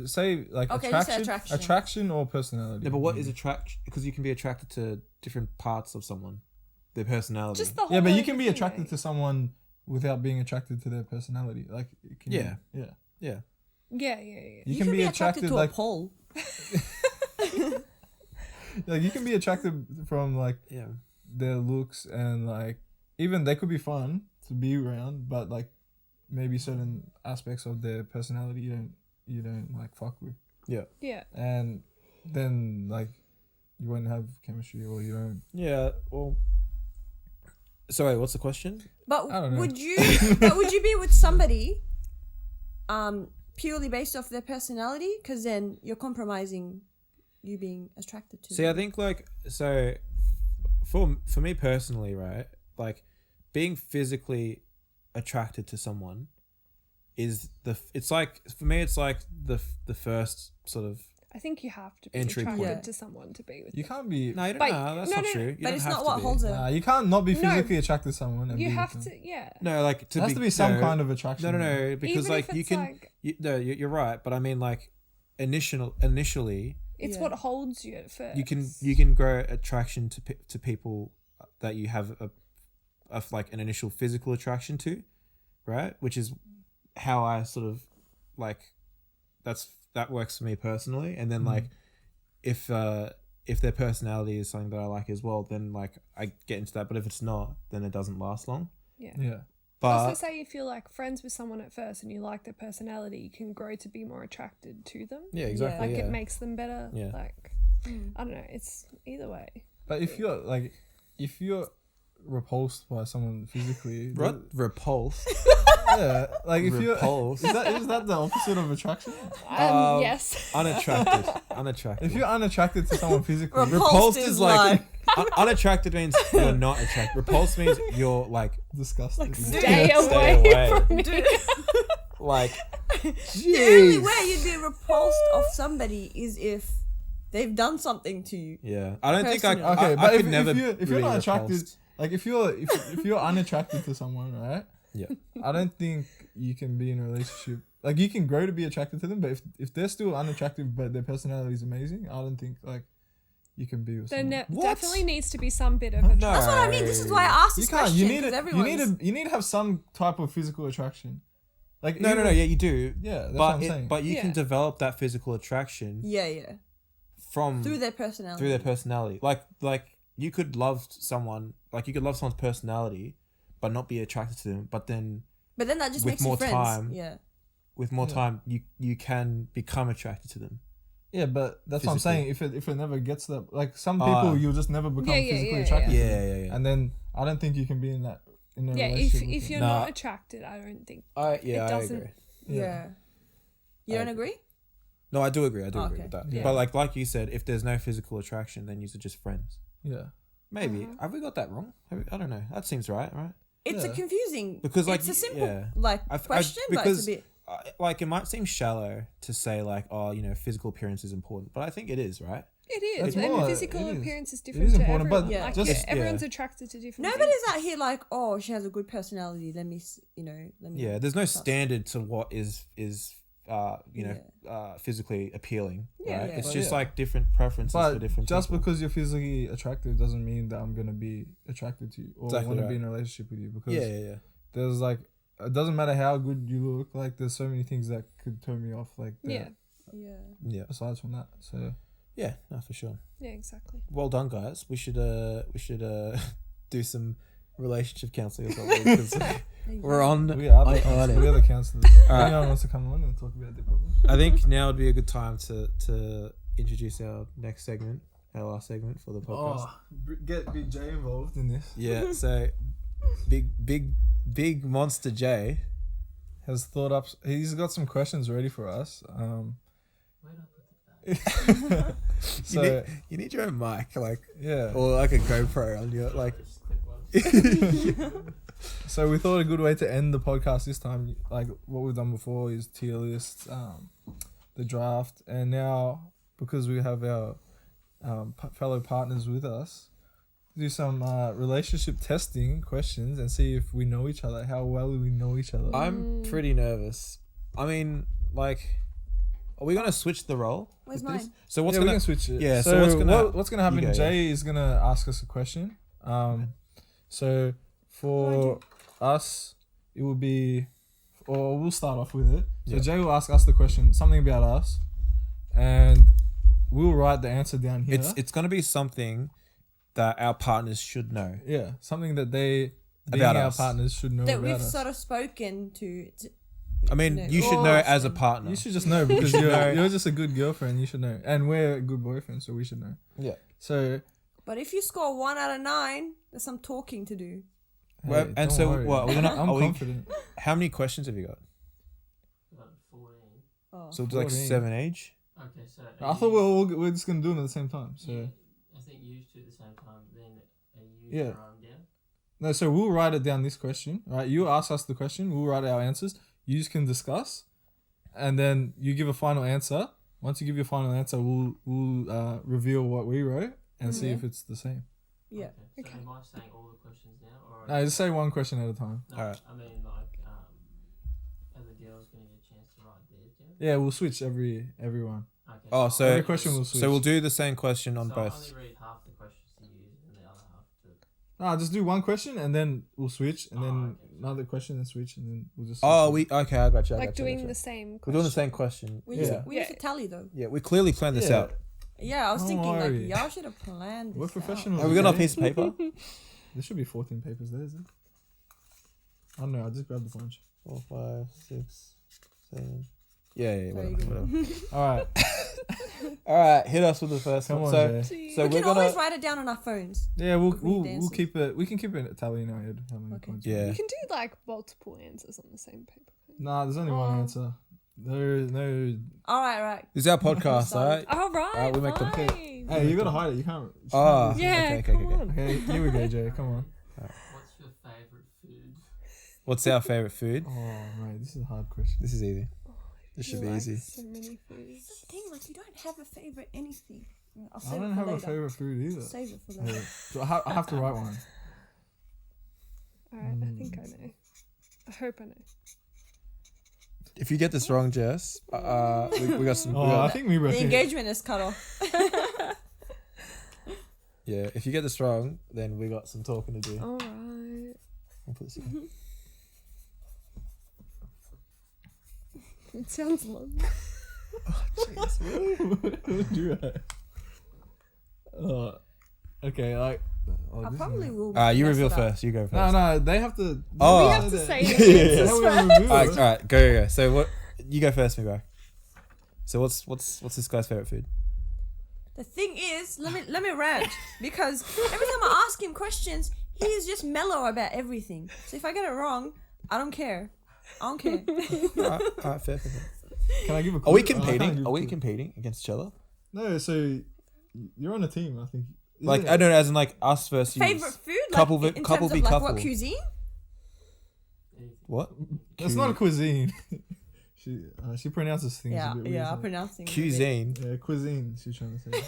say like Okay, you say attraction, attraction. or personality. no, but what is attraction? Because you can be attracted to different parts of someone, their personality. Just the whole Yeah, but you other can be thing, attracted mate. to someone without being attracted to their personality. Like, Yeah. yeah. yeah. Yeah. You can be attracted to like a pole. you can be attracted from like Yeah. their looks and like even they could be fun to be around, but like maybe certain aspects of their personality you don't like fuck with, Yeah. and then like you won't have chemistry or you don't. Yeah. Well. So wait, what's the question? But I don't know. would you be with somebody purely based off their personality? Because then you're compromising you being attracted to See, them. I think like so for me personally, right? Like being physically attracted to someone is it's like for me it's like the first sort of I think you have to be Entry attracted point. to someone to be with You them. can't be. no, you don't But- know, that's no, not no, true. You but don't it's have not to what be. holds it. Nah, you can't not be No. physically attracted to someone. And You be have with to, them. yeah. No, like There has to be some kind of attraction. No, because Even like if you it's can like, you're right, but I mean like initially it's Yeah. what holds you at first. you can grow attraction to people that you have a like an initial physical attraction to, right? Which is how I sort of like that works for me personally. And then like if their personality is something that I like as well, then like I get into that. But if it's not, then it doesn't last long. Yeah. Yeah. But Also, say you feel like friends with someone at first and you like their personality, you can grow to be more attracted to them. yeah, exactly. Like yeah. it makes them better. Yeah. Like I don't know. It's either way. But if you're repulsed by someone physically, Repulsed. yeah, like if you're Repulsed. is that the opposite of attraction? Yes. Unattracted. If you're unattracted to someone physically, Repulsed is like unattracted means you're not attracted. Repulsed means you're like disgusting. Stay Stay away away. from me. Dude, like the only way you'd be repulsed of somebody is if they've done something to you. yeah. I don't think I Personally. Okay, I but could never if you're really not attracted, repulsed. like if you're unattracted to someone, right? Yeah. I don't think you can be in a relationship. Like you can grow to be attracted to them, but if they're still unattractive but their personality is amazing, I don't think like you can be with There someone. What? definitely needs to be some bit of a No. That's what I mean. This is why I asked You this can't. question. You need because it. everyone's... You need to have some type of physical attraction. Like No, even- yeah, you do. Yeah, that's but what I'm saying. but you can Yeah. develop that physical attraction Yeah. from Through their personality. through their personality. Like you could love someone, like you could love someone's personality, but not be attracted to them. But then But then that just with makes more you friends. time. Yeah. with more Yeah. time, you can become attracted to them. Yeah, but that's what I'm Physically. saying. If it never gets that, like some Ah. people, you'll just never become Yeah, physically yeah, attracted. Yeah, to them. yeah, yeah. And then I don't think you can be in a Yeah, relationship. if with you're them. Nah. not attracted, I don't think. I It doesn't- agree. Yeah. You don't agree? No, I do agree. I do Oh, agree okay. with that. Yeah. But like you said, if there's no physical attraction, then you're just friends. Yeah. Maybe have we got that wrong? I don't know. That seems right? It's a Yeah. confusing... Because, like, it's a simple yeah. question, but it's a bit... Like it might seem shallow to say like, oh, physical appearance is important, but I think it is, right? It is, That's and more- physical it is. appearance is It different is to important, but everyone. Yeah. Like, just- everyone's yeah. attracted to different Nobody's things. out here like, oh, she has a good personality. Let me, let me... Yeah, there's no standard to what is physically appealing. Yeah, right? yeah. It's But just yeah. like different preferences for But different just people. because you're physically attractive doesn't mean that I'm gonna be attracted to you or Exactly want to right. be in a relationship with you. Because yeah. there's like it doesn't matter how good you look. Like there's so many things that could turn me off. Like Yeah. Yeah. Aside from that, so Yeah, no, for sure. Yeah, exactly. Well done, guys. We should do some relationship counselling or something. 'Cause we're on. we are on the it. counselors. We are the counselors. Alright. Anyone wants to come on and talk about their problems? I think now would be a good time to introduce our next segment, our last segment for the podcast. Get Big J involved in this. Yeah, so big monster J. Has thought up. He's got some questions ready for us. So You need your own mic, like, yeah. or like a GoPro on your like. So we thought a good way to end the podcast this time, like what we've done before, is tier lists, the draft, and now because we have our fellow partners with us, do some relationship testing questions and see if we know each other, how well we know each other. I'm pretty nervous. I mean, like, are we gonna switch the role? Where's with this? mine? So what's we gonna can switch it. Yeah, So, so what's gonna happen? you go, Jay is gonna ask us a question. So for us, it will be, or we'll start off with it. So Yeah. Jay will ask us the question, something about us, and we'll write the answer down here. It's gonna be something that our partners should know. Yeah, something that they, being About our us. partners, should know That about we've us. sort of spoken to. I mean, No. you should Or know as a some- partner. You should just know because should know. you're just a good girlfriend. You should know, and we're a good boyfriend, so we should know. Yeah. So But if you score 1 out of 9, there's some talking to do. Well, hey, and don't so worry. what? We're gonna. I'm are we, confident. how many questions have you got? Got 14. Oh. So it's like 14. 7 each. Okay, so I thought we're just gonna do them at the same time. So. Yeah, I think you two at the same time. Then you Yeah. write them down. No, so we'll write it down, this question, right? You ask us the question, we'll write our answers. You can discuss, and then you give a final answer. Once you give your final answer, we'll reveal what we wrote and see Mhm. if it's the same. Yeah. Okay. So Okay. am I saying all the questions now, or No, just say one question at a time. no, Alright. I mean like are the girls going to get a chance to write theirs down? Yeah, we'll switch everyone. Okay. Oh, so Every question will switch. so we'll do the same question on so both. I only read half the questions to you and the other half to. Nah, just do one question and then we'll switch, and Oh, then okay. another question and switch, and then we'll just. Oh, switch we okay. I got you. I Like got you, I doing got you. the same. We're doing the same question. question. We Yeah. used to tally though. Yeah, we clearly planned this Yeah. out. Yeah, I was Don't thinking worry. like y'all should have planned this. We're out. professionals. Have we got our okay? piece of paper? There should be 14 papers there, is it? I don't know. I just grabbed a bunch. 4, 5, 6, 7. Yeah, There whatever. you go. whatever. All right, All right, hit us with the first come one. on, So, Jay. so We we're can always gonna. write it down on our phones. Yeah, we'll Read answers. keep it. We can keep it a tally in our head. How many Okay. points? Yeah. You can do like multiple answers on the same paper. Nah, there's only one Oh. answer. No. All right. This is our podcast, Sorry. alright? All right. Alright, we make them fine. Hey, you gotta hide it. You can't. Ah. Yeah, Okay, come okay. on. Okay, here we go, Jay. Come on. What's your favourite food? What's our favorite food? Oh, mate, this is a hard question. This is easy. This You should be like easy. So many foods. That's the thing, like you don't have a favorite anything. I'll I save don't it for have a later. favorite food either. Save it for Hey, later. so I have to write one. All right, I think I know. I hope I know. If you get this wrong, Jess, we got some. Oh, I think we The reckon. engagement is cut off. Yeah, if you get this wrong, then we got some talking to do. All right. I'll put this in. It sounds long. What would you write? Okay, like. Oh, I this is- probably will. You mess reveal it up. first. You go first. No, they have to. Oh. We have to say Yeah, the yeah, answers yeah. first. All right, go. So what? You go first, Mebrak. So what's this guy's favorite food? The thing is, let me rant because every time I ask him questions, he is just mellow about everything. So if I get it wrong, I don't care. All right, fair. Can I give a? Are we clue? I can't competing? give Are a we clue. competing against each other? No, so you're on a team, I think. Isn't Like it? I don't know, as in like us versus you. Favorite food, like, Couple in couple terms be of like couple. what cuisine? What? It's not a cuisine. she pronounces things. Yeah, a bit weird, I'm so- pronouncing it a bit. Cuisine. Yeah, cuisine. She's trying to say.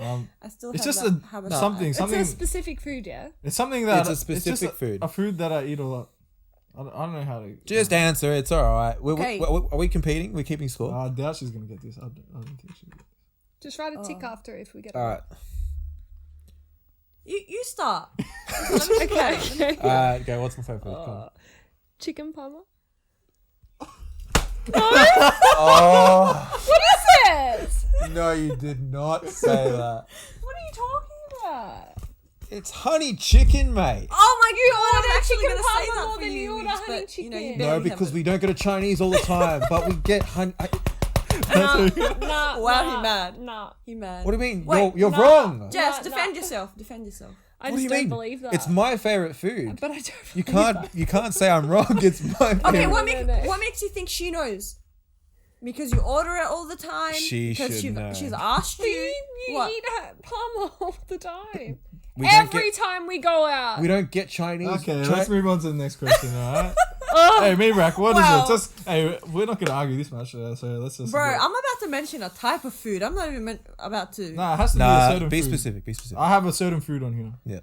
Oh. I still It's have just that a habit. something. It's a specific food, yeah? It's something that It's a just specific food. A food that I eat a lot. I don't know how to. Just answer. It's all right. Okay. Are we competing? We're keeping score. I doubt she's gonna get this. I don't think she'll get this. Just write a tick Oh. after if we get All right. You start. Okay. Go. What's my favorite food? Come on. Chicken parma. Oh What is it? no, you did not say that. What are you talking about? It's honey chicken, mate. Oh my You god! order I'm actually chicken gonna say parma that more for than you order Weeks, honey but, you know, you chicken. barely No, because have we don't go to Chinese all the time, but we get honey. Nah. Wow, he nah, mad. Nah. You mad? What do you mean? Wait, you're no. wrong. Jess, Nah, defend nah. yourself. Defend yourself. I What do just you don't mean? believe that. It's my favorite food. But I don't. You believe can't. You can't say I'm wrong. It's my favorite. Okay, No, what, no. what makes you think she knows? Because you order it all the time. She because should know. she's asked But you. you What? eat parma all the time. We don't Every get. time we go out. We don't get Chinese. Okay, Chi- let's move on to the next question, alright? Ugh. Hey, Mebrak, what is Well- it? Just hey, we're not gonna argue this much, so let's just. Bro, I'm about to mention a type of food. I'm not even about to. Nah, it has to be a Nah, certain be food. specific. Be specific. I have a certain food on here. Yeah.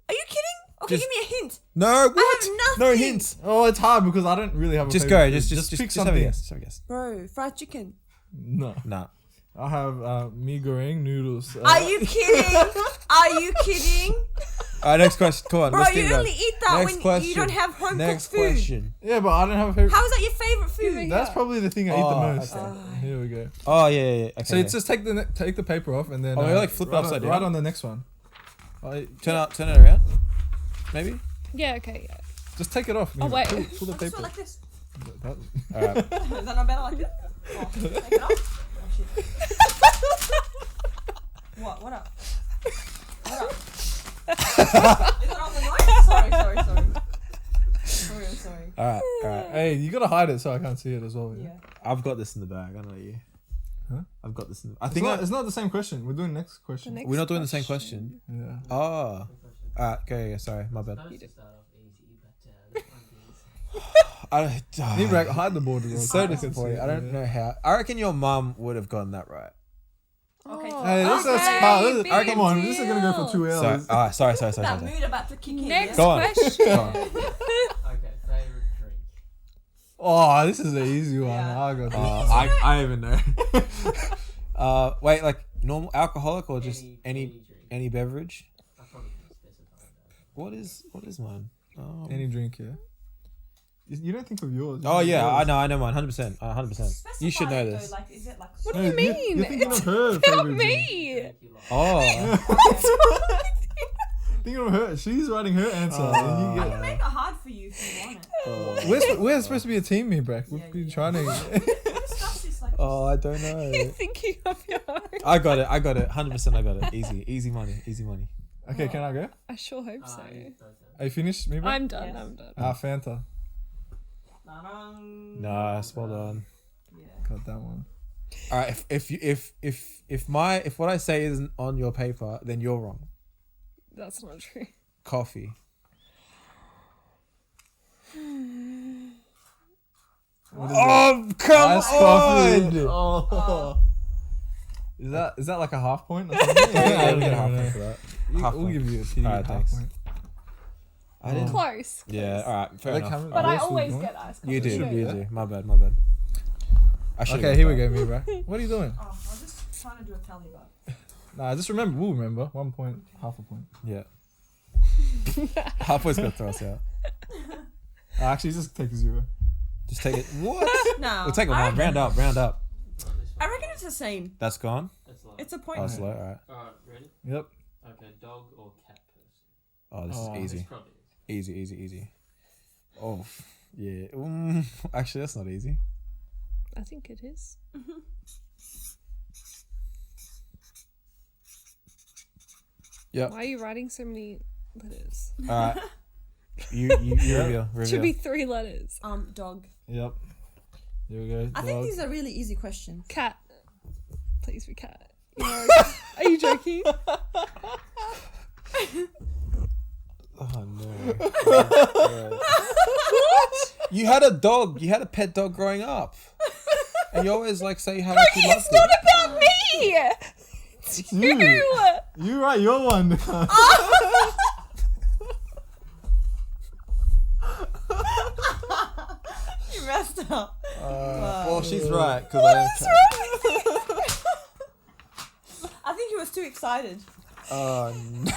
Are you kidding? Okay, Just- give me a hint. No. What? I have No nothing. hints. Oh, it's hard because I don't really have a Just favorite go. food. Just pick have a something. guess. Just have a guess. Bro, fried chicken. No, Nah. I have mee goreng noodles. Are you kidding? Are you kidding? All right. Next question. Come on. Bro, let's you think about only it. eat that Next when question. you don't have home Next cooked food. question. Yeah, but I don't have a favorite. How is that your favorite food? That's probably the thing I eat Oh, the most. okay. Here we go. Oh yeah. Okay. So it's just take the paper off and then. Oh, we like flip it right upside on, down? Right on the next one. Turn it around. Maybe. Yeah, okay, yeah. Just take it off. Oh, Mebrak. wait. Pull the I'll just paper. go like this. That- All right. Is that not better like this? Oh, take it off. Oh, shit. What up? What up? Is it on the noise? Sorry. I'm sorry. All right. Hey, you gotta hide it so I can't see it as well. Yeah. I've got this in the bag. I know you. Huh? I've got this in. I It's think not, it's not the same question. We're doing next The question. next we're not doing the same question. Yeah. Oh. All right. Okay. Sorry. My bad. Supposed to start off easy, but this one is I. Mebrak, hide the board. It's so disappointing. I don't know how. I reckon your mum would have gotten that right. Okay. Hey, this is Okay, hard. big Come on, this is gonna go for 2 hours. Sorry. That mood about to kick in. Next Go on. question. Go on. okay. Favorite drink. Oh, this is an easy one. Yeah. I got this. I even know. Wait, like normal alcoholic or just any drink. any beverage? I probably can specify that. What is mine? Oh. Any drink, yeah. You don't think of yours. Oh You yeah, think of I know mine, 100%, 100%. You should know this. Like, is it like What yours. do you mean? You're thinking It's of her about favorite drink. me. Drink you like. Oh, Thinking of her. She's writing her answer. and you get, make it hard for you if you want it. we're supposed to be a team, Mebrak. We've Yeah, been yeah. trying to. Discuss this like oh, I don't You're know. thinking of your own. I got it, 100%. I got it. Easy money. Okay, can I go? I sure hope so. Are you finished, Mebrak? I'm done. Yes. I'm done. Fanta. Nice, well done. Yeah. Got that one. All right, if what I say isn't on your paper, then you're wrong. That's not true. Coffee. What is Oh, come Iced coffee. on! Oh. Is that like a half point? Or something? Yeah, I we don't get a half know. point for that. Half We'll point. give you a pity Alright, half thanks. point. I didn't. Close. Yeah, all right, fair Like, enough. how- But what I else was always going? get ice You coffee. do, should you be, do. My bad. I should've Okay, got here we that. go, Mebrak. What are you doing? Oh, I was just trying to do a tally, but Nah, just remember. We'll remember. 1 point, half a point. Yeah. Halfway's gonna throw us out. Actually, just take 0. Just take it. What? no. We'll take it I one. reckon- Round up. I reckon it's the same. That's gone. That's low. It's a point. Oh, slow. All right. Alright, ready? Yep. Okay, dog or cat person? Oh, this Oh. is This easy. probably is. Easy. Oh, yeah. Actually, that's not easy. I think it is. Yep. Why are you writing so many letters? All right. You reveal. Should be 3 letters. Dog. Yep. Here we go. I think dog. these are really easy questions. Cat. Please be cat. No. Are you joking? Oh no. What? You had a dog. You had a pet dog growing up, and you always like say how much you loved It's not it. about me! It's you. You! You write your one. You messed up. Well, she's right because I don't. I think he was too excited. Oh no.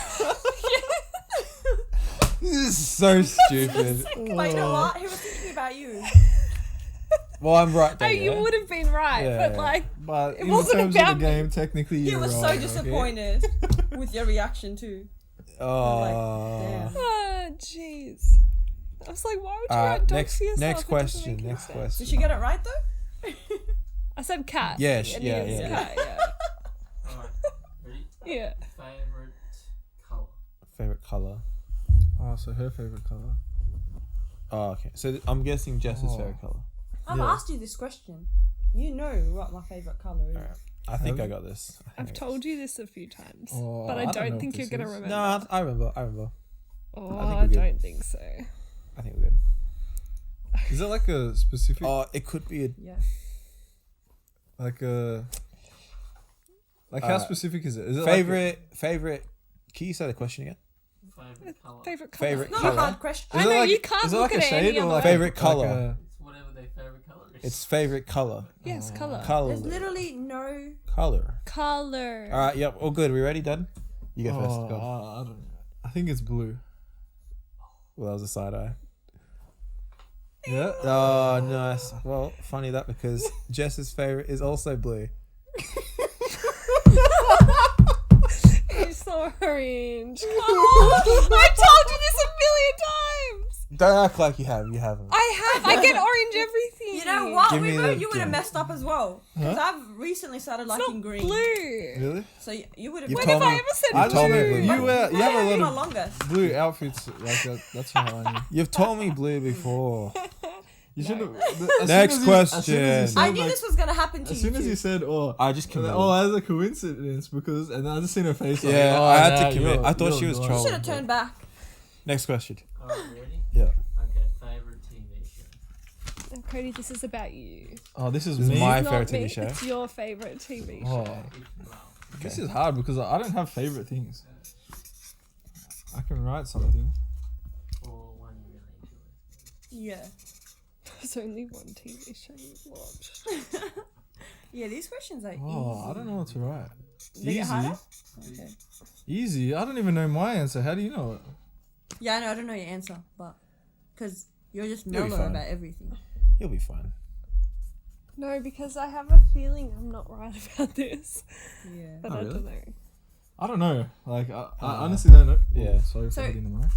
This is so stupid. But you know what? He was thinking about you. Well, I'm right Oh, there. you yeah? would have been right, Yeah. but like, But It in wasn't terms about of the game, technically He you're was wrong, so okay? disappointed with your reaction too. Oh. Damn. oh, jeez. I was like, why would you write dog for yourself? Next It doesn't question. make any Next sense. question. Did she get it right though? I said cat. Yeah, and yeah, it is yeah. cat, yeah. Alright, ready? Yeah. Favorite color. Favorite color. Oh, so her favorite color. Oh, okay. So I'm guessing Jess's Oh. favorite color. I've Yeah. asked you this question. You know what my favorite color is. Alright. I think Have I you? got this. I've told you this a few times, Oh, but I I don't know don't what think you're this going to is. remember. No, I remember. Oh, I think I we're good. don't think so. I think we're good. Is it like a specific, Oh, it could be a. Yeah. like how Uh, specific is it? Is it Favorite. Can you say the question again? Favorite color. Favorite color. Favorite Not color. a hard question. Is I it know like- you can't is it look like at a it any shade or other like way. Favorite color. It's whatever their favorite color is. It's favorite color. Yes, color. Color. There's literally no. Color. Color. All right. Yep. All good. We ready? Done. You go first. Oh, Go. I don't know. I think it's blue. Well, that was a side eye. Yeah. Oh, nice. Well, funny that because Jess's favorite is also blue. It's so orange. Come on. I told you this a million times. Don't act like you have. You haven't. I have. I get orange everything. You know what? Give me We the- know you would have give me- messed up as well. Because I've recently started It's liking not green. blue. Really? So you would have. You've When told have I me- ever said I told me blue? blue. You have a my lot of longest. blue outfits like that. That's how I knew. You've told me blue before. You should have. Next question. I knew this was gonna happen to As you soon as too. you said, "Oh," I just committed. oh, as a coincidence, because and I just seen her face. Like, Yeah, oh, I had to nah, commit. I thought you're she was the one. You trolling. should have turned back. Next question. Alright, ready? Yeah. Okay, favorite TV show. Oh, Cody, this is about you. Oh, this is This is me. my Not favorite me. TV show. It's your favorite TV Oh, show. this is hard because I don't have favorite things. I can write something. Or one you really enjoy. Yeah. There's only one TV show you've watched. Yeah, these questions are Oh, easy. I don't know what to write. They get harder? Easy. Okay. Easy. I don't even know my answer. How do you know it? Yeah, I know. I don't know your answer, but because you're just You'll be mellow fine. about everything. You'll be fine. No, because I have a feeling I'm not right about this. Yeah. But Oh, I really? don't know. I don't know. Like I honestly don't know. Yeah. Oh, sorry for So- hitting the mic.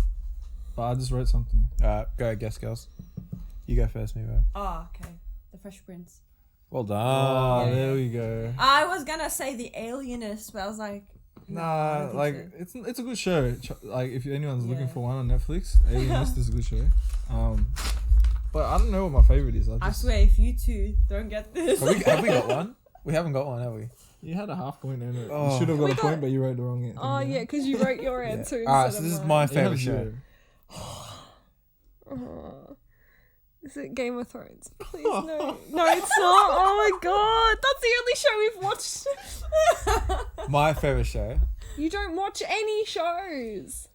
But I just wrote something. Go guess, girls. You go first, Mebrak. Oh, okay. The Fresh Prince. Well Oh, done. there we go. I was gonna say The Alienist, but I was like, no, I Nah, don't think like so. it's a good show. Like if anyone's looking Yeah. for one on Netflix, Alienist is a good show. But I don't know what my favorite is. I swear, if you two don't get this, Have we got one? We haven't got one, have we? You had a half point in it. Oh. You should have got We a got- point, but you wrote the wrong thing. Oh, yeah, because you wrote your answer instead Alright, so of this is mine. my You favorite have show. zero. Oh. Is it Game of Thrones? Please, no. No, it's not. Oh my god. That's the only show we've watched. My favorite show. You don't watch any shows.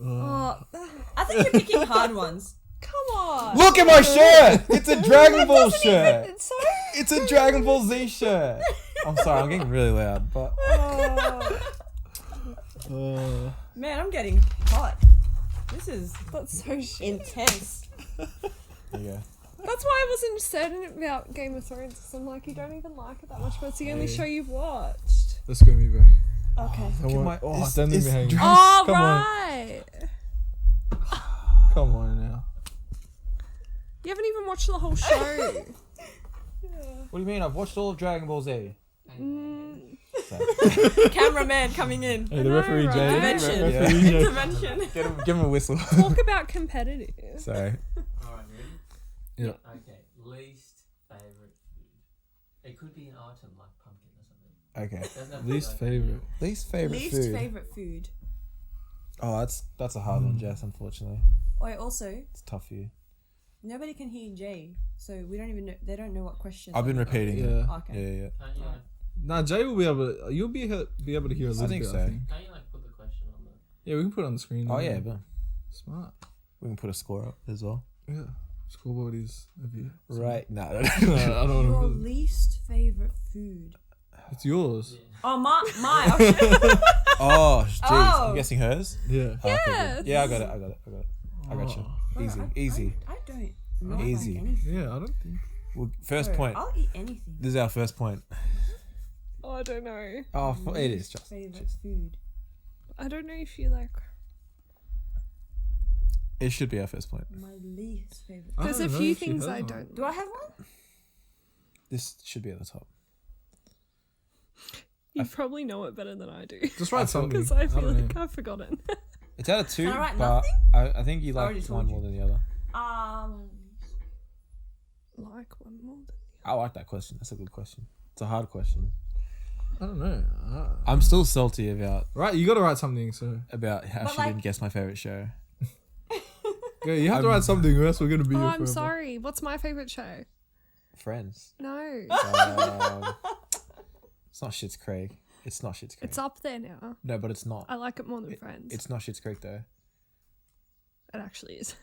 oh, I think you're picking hard ones. Come on. Look at my shirt! It's a Dragon Ball shirt! It's so. It's a Dragon Ball Z shirt! I'm sorry, I'm getting really loud, but Man, I'm getting hot. This is That's so shit. intense. there you go. That's why I wasn't certain about Game of Thrones because I'm like, you don't even like it that much, but it's the only Hey. show you've watched. Let's go, me, bro. Okay. Don't my- oh, it's- don't leave it's me hanging. Dra- Oh, Come on. right. Come on now. You haven't even watched the whole show. What do you mean? I've watched all of Dragon Ball Z. Mm. Cameraman coming in. Hey, the know, referee right? Jay. Intervention. Referee Jay. Intervention. Give him a whistle. Talk about competitive. Sorry. Alright, ready? Yeah. Okay, least favorite food. It could be an item like pumpkin or something. Okay. Doesn't have to be Least like- favorite. Least favorite Least food. favorite food. Oh, that's a hard one, Jess. Unfortunately, Wait, also, it's tough for you. nobody can hear Jay, so we don't even know. They don't know what question. I've been repeating it. Yeah. Okay. Yeah. Can't you like, Nah, Jay will be able to. You'll be able to hear a little think bit. so. I think. can't you like put the question on the Yeah, we can put it on the screen. Oh yeah, but Smart. we can put a score up as well. Yeah. Scoreboard is a view. Right. No. No, I don't Your want to. least favorite food. It's yours. yeah. Oh, my. Okay. Oh, jeez. Oh. I'm guessing hers. Yeah. Oh, okay, Yes. good. Yeah, I got it. I got you. Bro, Easy. I don't not Easy. like anything. Yeah, I don't think. Well, first Bro, point. I'll eat anything. This is our first point. Oh, I don't know. Oh, it is just. Favorite food. I don't know if you like. It should be our first point. My least favorite. I There's a don't know few if she things has I one. don't. Do I have one? This should be at the top. You probably know it better than I do. Just write something. Because I feel don't like know. I've forgotten. It's out of two, Can I write but I think you I like already told one you. more than the other. Like one more than I like that question. That's a good question. It's a hard question. I don't know. I'm still salty about Right, you got to write something. So how But she like- didn't guess my favorite show. yeah, you have to write something, or else we're gonna be. Oh, here I'm forever. sorry. What's my favorite show? Friends. No. It's not Schitt's Creek. It's not Schitt's Creek. It's up there now. No, but it's not. I like it more than Friends. It's not Schitt's Creek though. It actually is.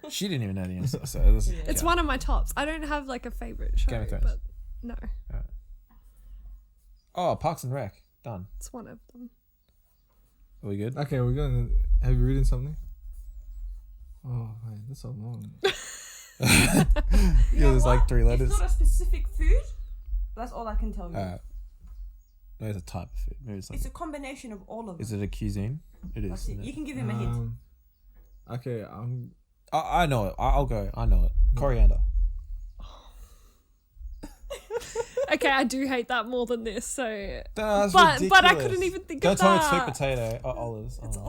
She didn't even know the answer, so it doesn't. It's count. one of my tops. I don't have like a favorite show, Game of Thrones. but no, Oh, Parks and Rec. Done. it's one of them. Are we good? Okay, we're gonna. Have you reading something? Oh man, that's so long. Yeah, there's like 3 letters. It's not a specific food. That's all I can tell you. Maybe it's a type of food. Maybe it's like. It's a combination of all of them. Is it a cuisine? It is. That's it. Isn't You it? can give him a hint. Okay, I know it. I'll go. I know it. Coriander. Okay, I do hate that more than this. So, That's but I ridiculous. couldn't even think Don't of tell me that. it's sweet potato or olives. It's Oh.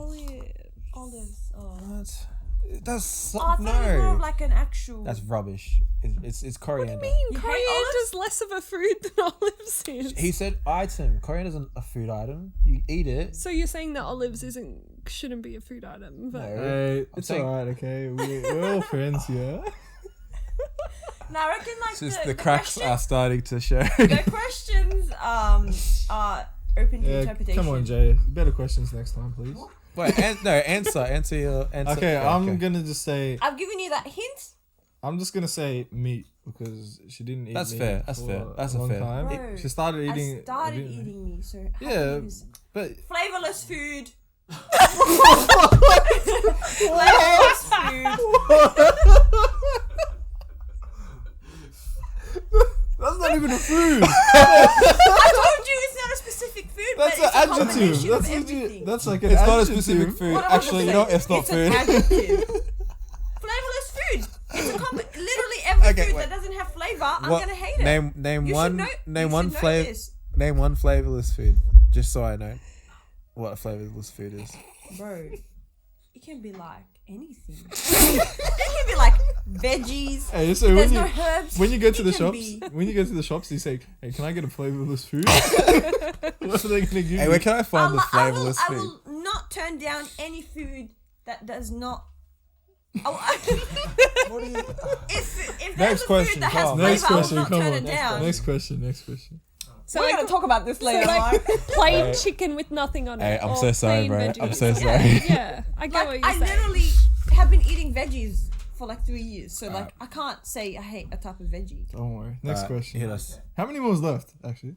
Olives. Oh. What? That's Oh, I thought it was more no. of like an actual. That's rubbish. It's coriander. What do you mean? You hate Coriander's less of a food than olives is. He said item. Coriander's a food item. You eat it. So you're saying that olives shouldn't be a food item, but No. hey, I'm it's saying- alright. Okay, we're all friends here. No, I reckon like Just the cracks are starting to show. the questions are open to Yeah, interpretation. come on, Jay. Better questions next time, please. Wait, answer your answer. Okay, Yeah, I'm gonna just say. I've given you that hint. I'm just gonna say meat because she didn't eat. That's meat fair, that's for fair, that's a a long fair. time. Bro, She started eating. I started eating me, so how Yeah, can you use but flavorless food. Flavorless food. that's not even a food. I told you it's not a specific food, That's but an it's a adjective. combination That's of legit. everything. That's like an It's not a adjective. specific food. What am I Actually, you gonna know, say? it's not It's food. an adjective. Flavorless food. It's a literally every Okay, food wait. that doesn't have flavor. I'm What- gonna hate it. Name You one. should know, Name you one should know flavor. this. Name one flavorless food. Just so I know what a flavorless food is. Bro, it can be like anything. It can be like veggies. Hey, so There's when no you herbs. when you go to It the can shops, be- when you go to the shops, you say, "Hey, can I get a flavorless food?" What are they gonna give Hey, you? where can I find the I flavorless I food? will not turn down any food that does not. What do you? If there's Next a question, food that has come on. flavor, Next I will question, not come turn on. it down. Next question. so We're like, gonna talk about this so later. like on. plain Hey. chicken with nothing on it. Hey, I'm or so sorry, plain bro. veggies. I'm so Yeah, sorry. Yeah, I get what Like you're I saying. literally have been eating veggies for like 3 years, so like I can't say I hate a type of veggie. Don't worry. Next question. Hit us. How many more is left? Actually,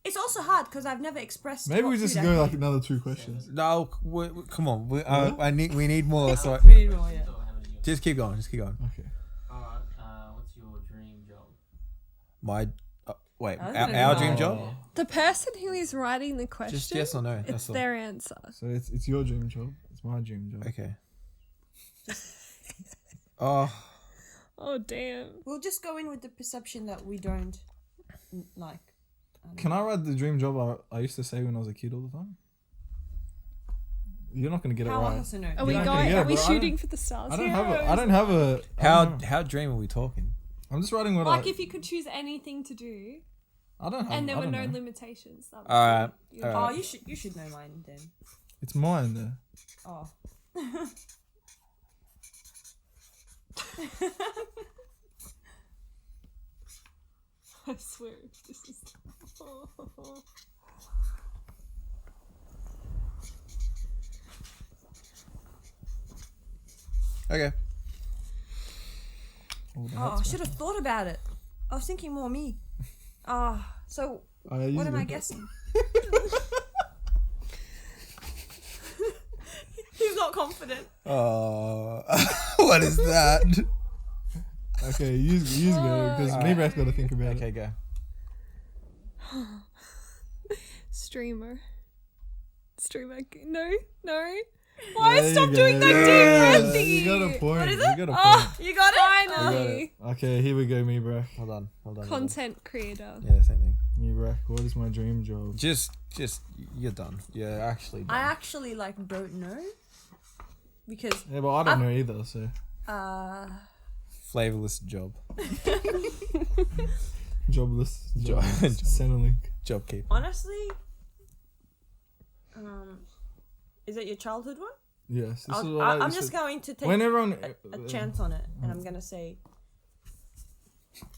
It's also hard because I've never expressed. maybe what we just food I go hate. like another 2 questions. No, come on. We need more. So We need more, yeah. just keep going. Just keep going. Okay. Alright, what's your dream job? My wait, I was our gonna dream know. job. The person who is writing the question, Just yes or no. it's That's all. their answer. So it's your dream job. It's my dream job. Okay. Oh, Oh damn! We'll just go in with the perception that we don't like. Can I write the dream job I used to say when I was a kid all the time? You're not gonna get it How right. else to know? Are we not going? gonna get it, Are we bro. I shooting don't- for the stars? I don't here, have or a. is I don't have a. I don't know. how dream are we talking? I'm just writing what Like I. if you could choose anything to do, I don't have. and there I were don't no know. limitations. That would Alright, be your alright. Oh, you should know mine then. It's mine though. Oh. I swear, this is. Okay. Oh, I should have thought about it. I was thinking more me. So I what use am it. I guessing? confident. Oh, what is that? Okay, you go because Mebrak's got to think about Okay, it. go. Streamer. No. Why There stop you doing go. that deep breath thingy? You got a point. What is You it? got a point. Oh, you got it. Finally. Okay, here we go, Mebrak. Hold on. Content creator. Yeah, same thing. Mebrak, what is my dream job? Just, you're done. You're actually done. I actually don't know because Yeah, but I don't know either, so. Flavorless job. Jobless. Job. Centrelink. Job keeper. honestly, is it your childhood one? Yes. This is what I'm used just to- going to take When everyone. a chance on it, and I'm gonna say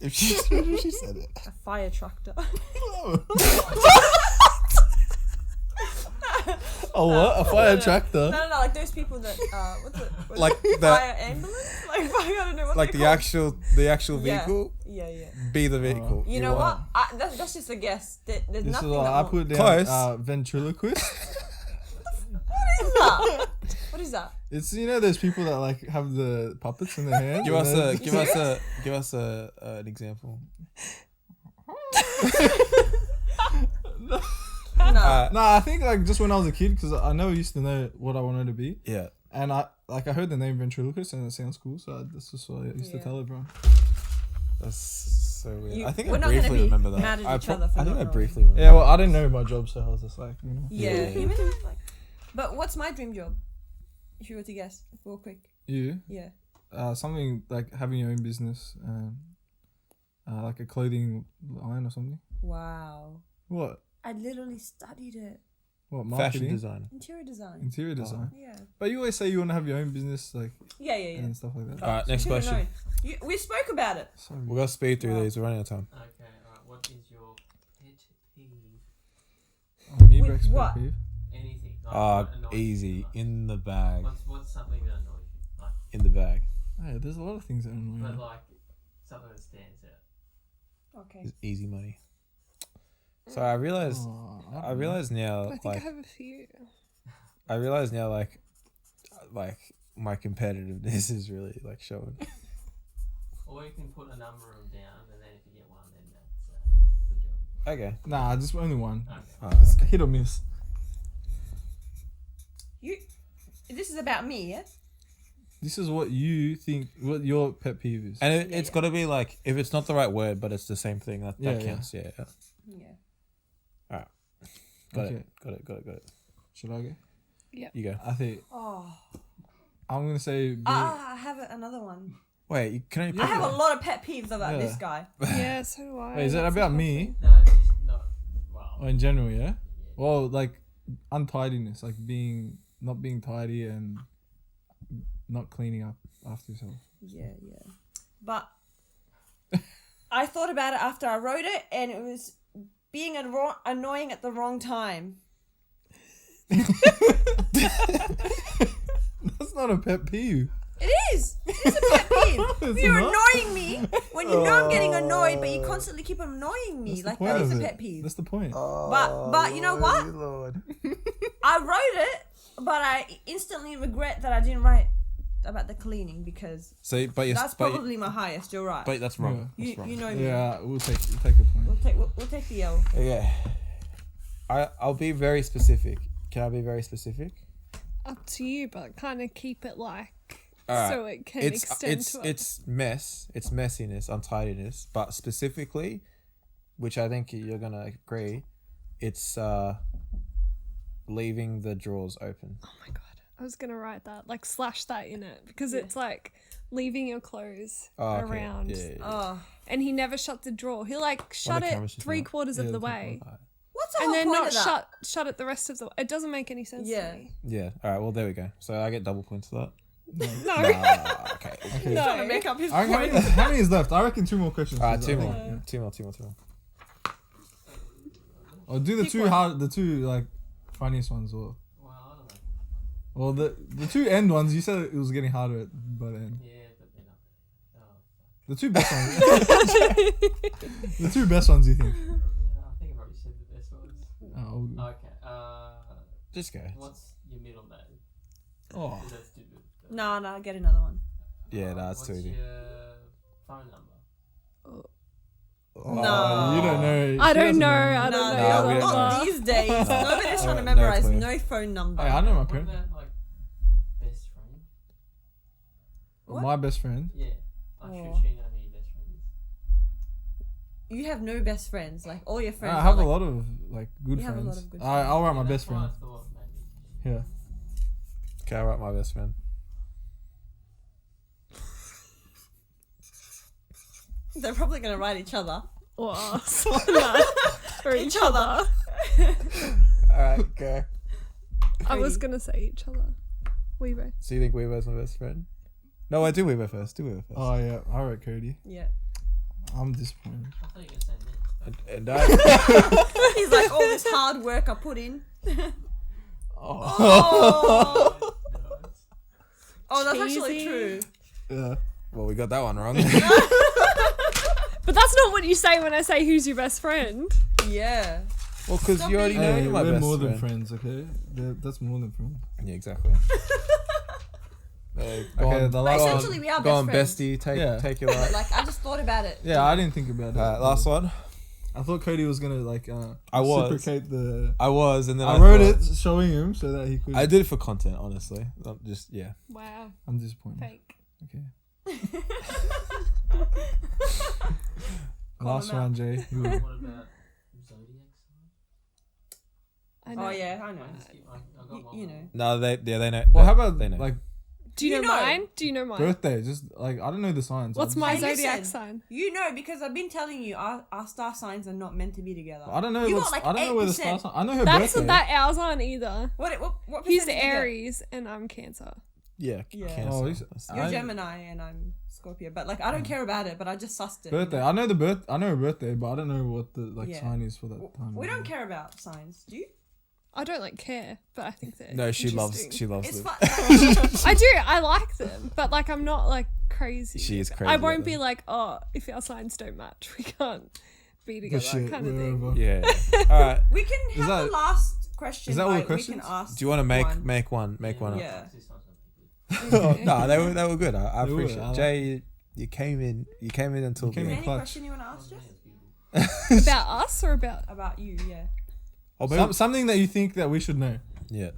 If she said it. a fire tractor. A what? A fire tractor? No, like those people that what's it? Like fire that, ambulance? Like I don't know what like they the call actual Yeah. vehicle. Yeah. Be the vehicle. You know Wow. what? That's just a guess. There's This is nothing what that I will- put down. Close. Ventriloquist. What is that? It's those people that have the puppets in their hands. Give and us then- an example. No. No, I think just when I was a kid, because I never used to know what I wanted to be, Yeah. and I heard the name ventriloquist and it sounds cool, so that's just what I used to Yeah. tell everyone. That's so weird. I think we're I not gonna briefly be remember that. mad at each other for I think not I knowing. briefly remember. Yeah, well, I didn't know my job, so I was just Yeah. Yeah. Even like, but what's my dream job? If you were to guess, real quick. You, Yeah. something like having your own business, like a clothing line or something. Wow. What? I literally studied it. What? Fashion Marketing, design. Interior design. interior design. Yeah. But you always say you want to have your own business, Yeah. and stuff like that. Alright, next You should've question. known. We spoke about it. Sorry. We're gonna speed through Wow. these. We're running out of time. Okay, alright. What is your pet peeve? Mebrak's pet what? peeve. Anything. Ah, what annoys easy. you, like, In the bag. What's something that annoys you? Like, In the bag. Hey, there's a lot of things that annoy but me. like something that stands out. Okay. It's easy money. So I realized. Oh, I don't know. realize now. I think I have a few. I realize now, like my competitiveness is really showing. Or you can put a number of them down, and then if you get one, then that's good job. Okay. Nah, just only one. Okay. It's hit or miss. This is about me, yeah? This is what you think, what your pet peeve is. And it, Yeah, it's yeah. got to be if it's not the right word, but it's the same thing. That Yeah, counts. Yeah. Yeah. Got Okay. it. Should I go? You go. I think Oh. I'm gonna say. I have another one. Wait, can I have a lot of pet peeves about Yeah. this guy. Yeah, so do I. Wait, is that That's a about whole me? thing. No, it's just not. Well, Or in general, yeah. Well, untidiness, not being tidy and not cleaning up after yourself. Yeah. But I thought about it after I wrote it, and it was being annoying at the wrong time. That's not a pet peeve. It is. It's a pet peeve. It's You're not. annoying me when you know I'm getting annoyed, but you constantly keep annoying me. That's the Like point that is of a it. pet peeve. That's the point. But you know what? Lord. I wrote it, but I instantly regret that I didn't write about the cleaning because So, but that's probably my highest. You're right. but that's wrong. you, That's wrong. you know me. Yeah, we'll take a point. We'll take the L. Okay. I'll be very specific. Can I be very specific? Up to you, but kind of keep it Alright. so it can It's extend to it's messiness, untidiness, but specifically, which I think you're gonna agree, it's leaving the drawers open. Oh my god, I was gonna write that, slash that in it, because it's leaving your clothes Oh, okay. around. Yeah. Oh, And he never shuts the drawer. He'll shut the it camera's just 3/4 Yeah, of the that's way, what's the and whole then point not of that? shut it the rest of the. It doesn't make any sense Yeah. to me. Yeah. All right. Well, there we go. So I get double points for that. No, Okay. He's trying to make up his How point. many is left? I reckon 2 more questions. All right. because Two I more. think- Two more. Or do the Pick two one. the two funniest ones, or well, I don't know. well the two end ones. You said it was getting harder by the end. Yeah, but they're not. Oh, The two best ones. The two best ones, you think? I think I probably said the best ones. Oh, Okay. Just go. What's your middle name? Oh. That's too good. No, get another one. Yeah, that's too What's easy. your phone number? Oh, No. you don't know. I She don't doesn't know. I No, don't No, know. we don't not know. these days. No. Nobody's trying to No memorize clue. no phone number. Hey, I know my What parents. about like best friend? What? My best friend. Yeah. Like, Oh. should she know who your best friend is? You have no best friends. Like all your friends. I have are, a like, lot of like good You have a friends. lot of good I'll write my Yeah, best that's what friend. I thought, maybe. Yeah. Okay, I write my best friend. They're probably gonna write each other. Or us. No, or each other. Alright, go. I was Cody. gonna say each other. Weebo. So you think Weebo's my best friend? No, I do Weebo first. Do Weebo first. Oh yeah. All right, Cody. Yeah. I'm disappointed. I thought you were going to say And Nick. I. He's like all this hard work I put in. Oh. Oh, oh that's actually Cheesy. true. Yeah. Well, we got that one wrong. But that's not what you say when I say who's your best friend. Yeah. Well, because Stop you already being- know Hey, you're my we're best more friend. than friends, okay? That's more than friends. Yeah, exactly. Hey, go Okay, on, the But last essentially, we are go on, best friends. bestie. Take Yeah. take your But, life. like I just thought about it. Yeah, I didn't think about it. Last one. I thought Cody was gonna like I was. reciprocate the. I was, and then I wrote thought- it showing him so that he could. I did it for content, honestly. I'm just yeah. Wow. I'm disappointed. Fake. Okay. Call Last him out. one, Jay. Who- What about zodiac sign? I know. Oh yeah, I know. I got one You more. know. No, they know. Well, how about they know. like Do you You know know. mine? Do you know mine? birthday? Just like I don't know the signs. What's I my just- Hey, zodiac listen. sign? You know because I've been telling you our star signs are not meant to be together. I don't know. You What's, got, like, I don't know where the 8%. star sign. I know her That's birthday. that ours aren't either. What He's percentage you get? Aries and I'm Cancer. yeah, Yeah. Cancer. Oh, he's- You're I- Gemini and I'm Scorpio, but like I don't care about it. But I just sussed it. Birthday. I know the birth. I know her birthday, but I don't know what the like Yeah. sign is for that time. We of don't year. care about signs, do you? I don't like care, but I think they're No, she loves. interesting. She loves It's it. fun. I do. I like them, but like I'm not like crazy. She is I crazy won't about be them. like, oh, if our signs don't match, we can't be together, shit, kind of thing. wherever. Yeah. All right. We can have that- the last question. is that all the like, we questions? can ask. Do you want to make one. make one up? Yeah. This one's gonna be good. No, they were good. I They were, appreciate I it. like- Jay, you came in until You came the in Any clutch. question you want to ask, Yeah, Jess? it's beautiful. About us or about? About you, yeah. Oh, maybe- Something that you think that we should know. yeah.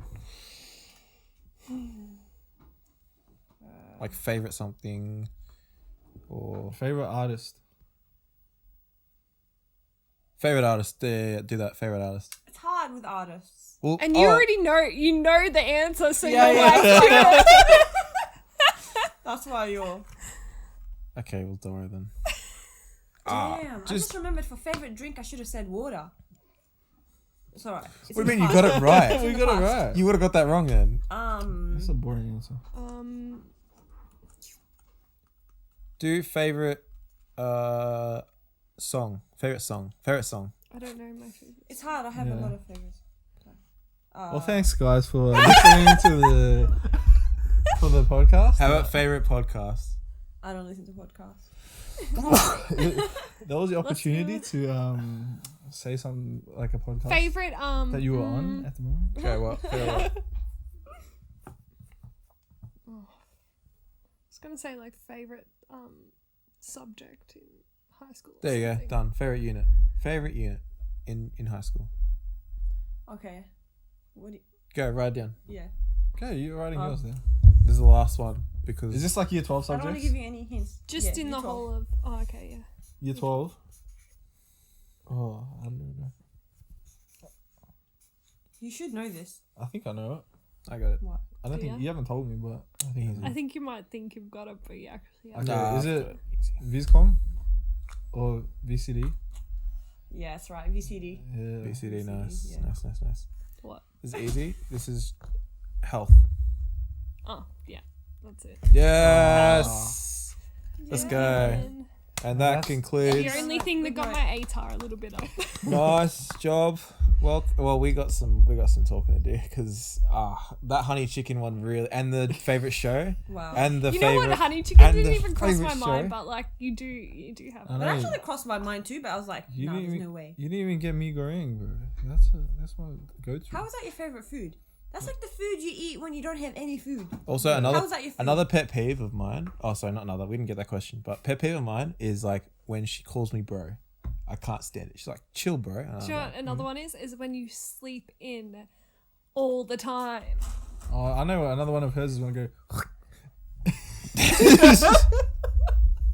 Like favorite something, or Favorite artist. favorite artist. Yeah, do that. Favorite artist. It's hard with artists. Well, And you already know. You know the answer, so Yeah, you're yeah. like, That's why you're. Okay, well, don't worry then. Damn, I just- just remembered for favorite drink I should have said water. It's alright. It's What in do you the mean you got past. it right? in we the got it past. right. You would have got that wrong then. That's a boring answer. Do favorite song. Favorite song. Favorite song. I don't know my favorite. It's hard. I have a Yeah. lot of favorites. Well, thanks guys for listening to the podcast. How about favorite podcast? I don't listen to podcasts. That was the Let's opportunity do to say something like a podcast Favorite that you were on at the moment. Okay, what? Favorite what? I was gonna say like favorite subject in high school. or There you go. something. Done. Favorite unit. Favorite unit in high school. Okay. What? Do you, Go, write it down. yeah. Okay, you're writing yours then. This is the last one because Is this like year 12 I don't want to subjects? give you any hints. Just Yeah, in you the talk. whole of. Oh, okay, yeah. Year 12? Oh, I don't know. You should know this. I think I know it. I got it. What? I don't Do think ya? you haven't told me, but I think I think you might think you've got it, but you actually Okay, haven't. is I've it got easy. Viscom or VCD? Yeah, that's right. VCD. Yeah. BCD, BCD, nice, yeah. nice. What? This is easy. This is health. Oh, yeah. That's it. Yes. Let's go. Man. And that That's- concludes. The only thing that got my ATAR a little bit up. Nice job. Well, we got some talking to do because that honey chicken one really, and the favorite show, Wow. and the You know favorite. what? Honey chicken and didn't the even cross my favourite mind, show. but like you do have. I It know. actually crossed my mind too, but I was like, You no, didn't there's even, no way. You didn't even get me goreng, bro. That's my go-to. How is that your favorite food? That's like the food you eat when you don't have any food. Also, How is that your food? another pet peeve of mine. Oh, sorry, not another. We didn't get that question, but pet peeve of mine is like when she calls me bro. I can't stand it. She's like, chill, bro. And I'm Do you know like, what another one is when you sleep in all the time. Oh, I know what another one of hers is when I go.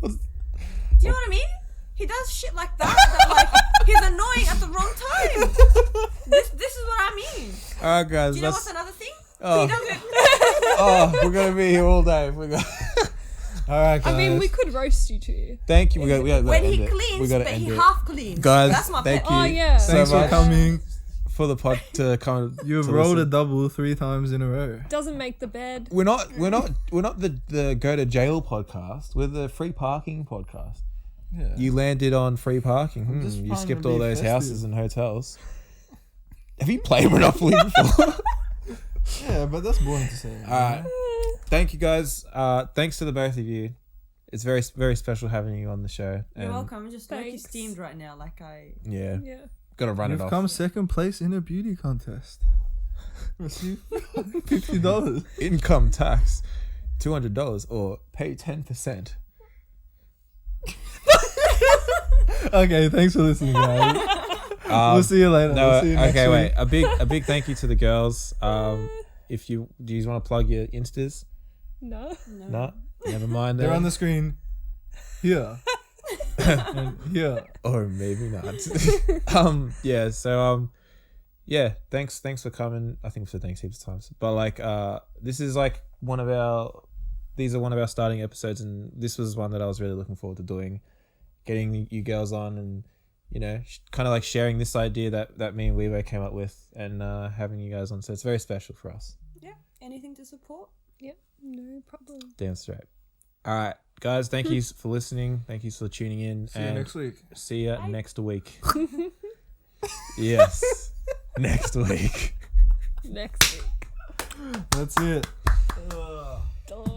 Do you know what I mean? He does shit like that. That like he's annoying at the wrong time. This is what I mean. All right, guys. Do you know what's another thing? Oh. He does it. Oh, we're gonna be here all day. All right, guys. I mean, we could roast you too. Thank you. We gotta When end he it. We cleans, gotta but end he it. half cleans. Guys, That's my thank pet. you. Oh, yeah. so Thanks for much coming. for the pod to come. You've to rolled a listen. double 3 times in a row. Doesn't make the bed. We're not the go to jail podcast. We're the free parking podcast. Yeah. You landed on free parking. just You trying skipped to all be those festive. houses and hotels. Have you played Monopoly before? Yeah, but that's boring to say. All right. Thank you, guys. Thanks to the both of you. It's very, very special having you on the show. You're And welcome. I'm just low-key Thanks. steamed right now. Like Yeah, Yeah. gotta run You've it off. come second place in a beauty contest. Receive $50. Income tax, $200 or pay 10%. Okay, thanks for listening, guys. We'll see you later. No, we'll see you next okay, week. wait. A big thank you to the girls. If you do, you want to plug your instas? No. No, never mind. They're then. on the screen. Here. And here. Or maybe not. Yeah. So yeah. Thanks for coming. I think we've said thanks heaps of times. But like, this is like these are one of our starting episodes, and this was one that I was really looking forward to doing, getting you girls on, and you know, kind of like sharing this idea that me and Weebo came up with, and having you guys on. So it's very special for us. yeah. Anything to support? Yep. No problem. Damn straight. All right, guys. Thank you for listening. Thank you for tuning in. See you and next week. See you next week. Yes. Next week. Next week. That's it. Done.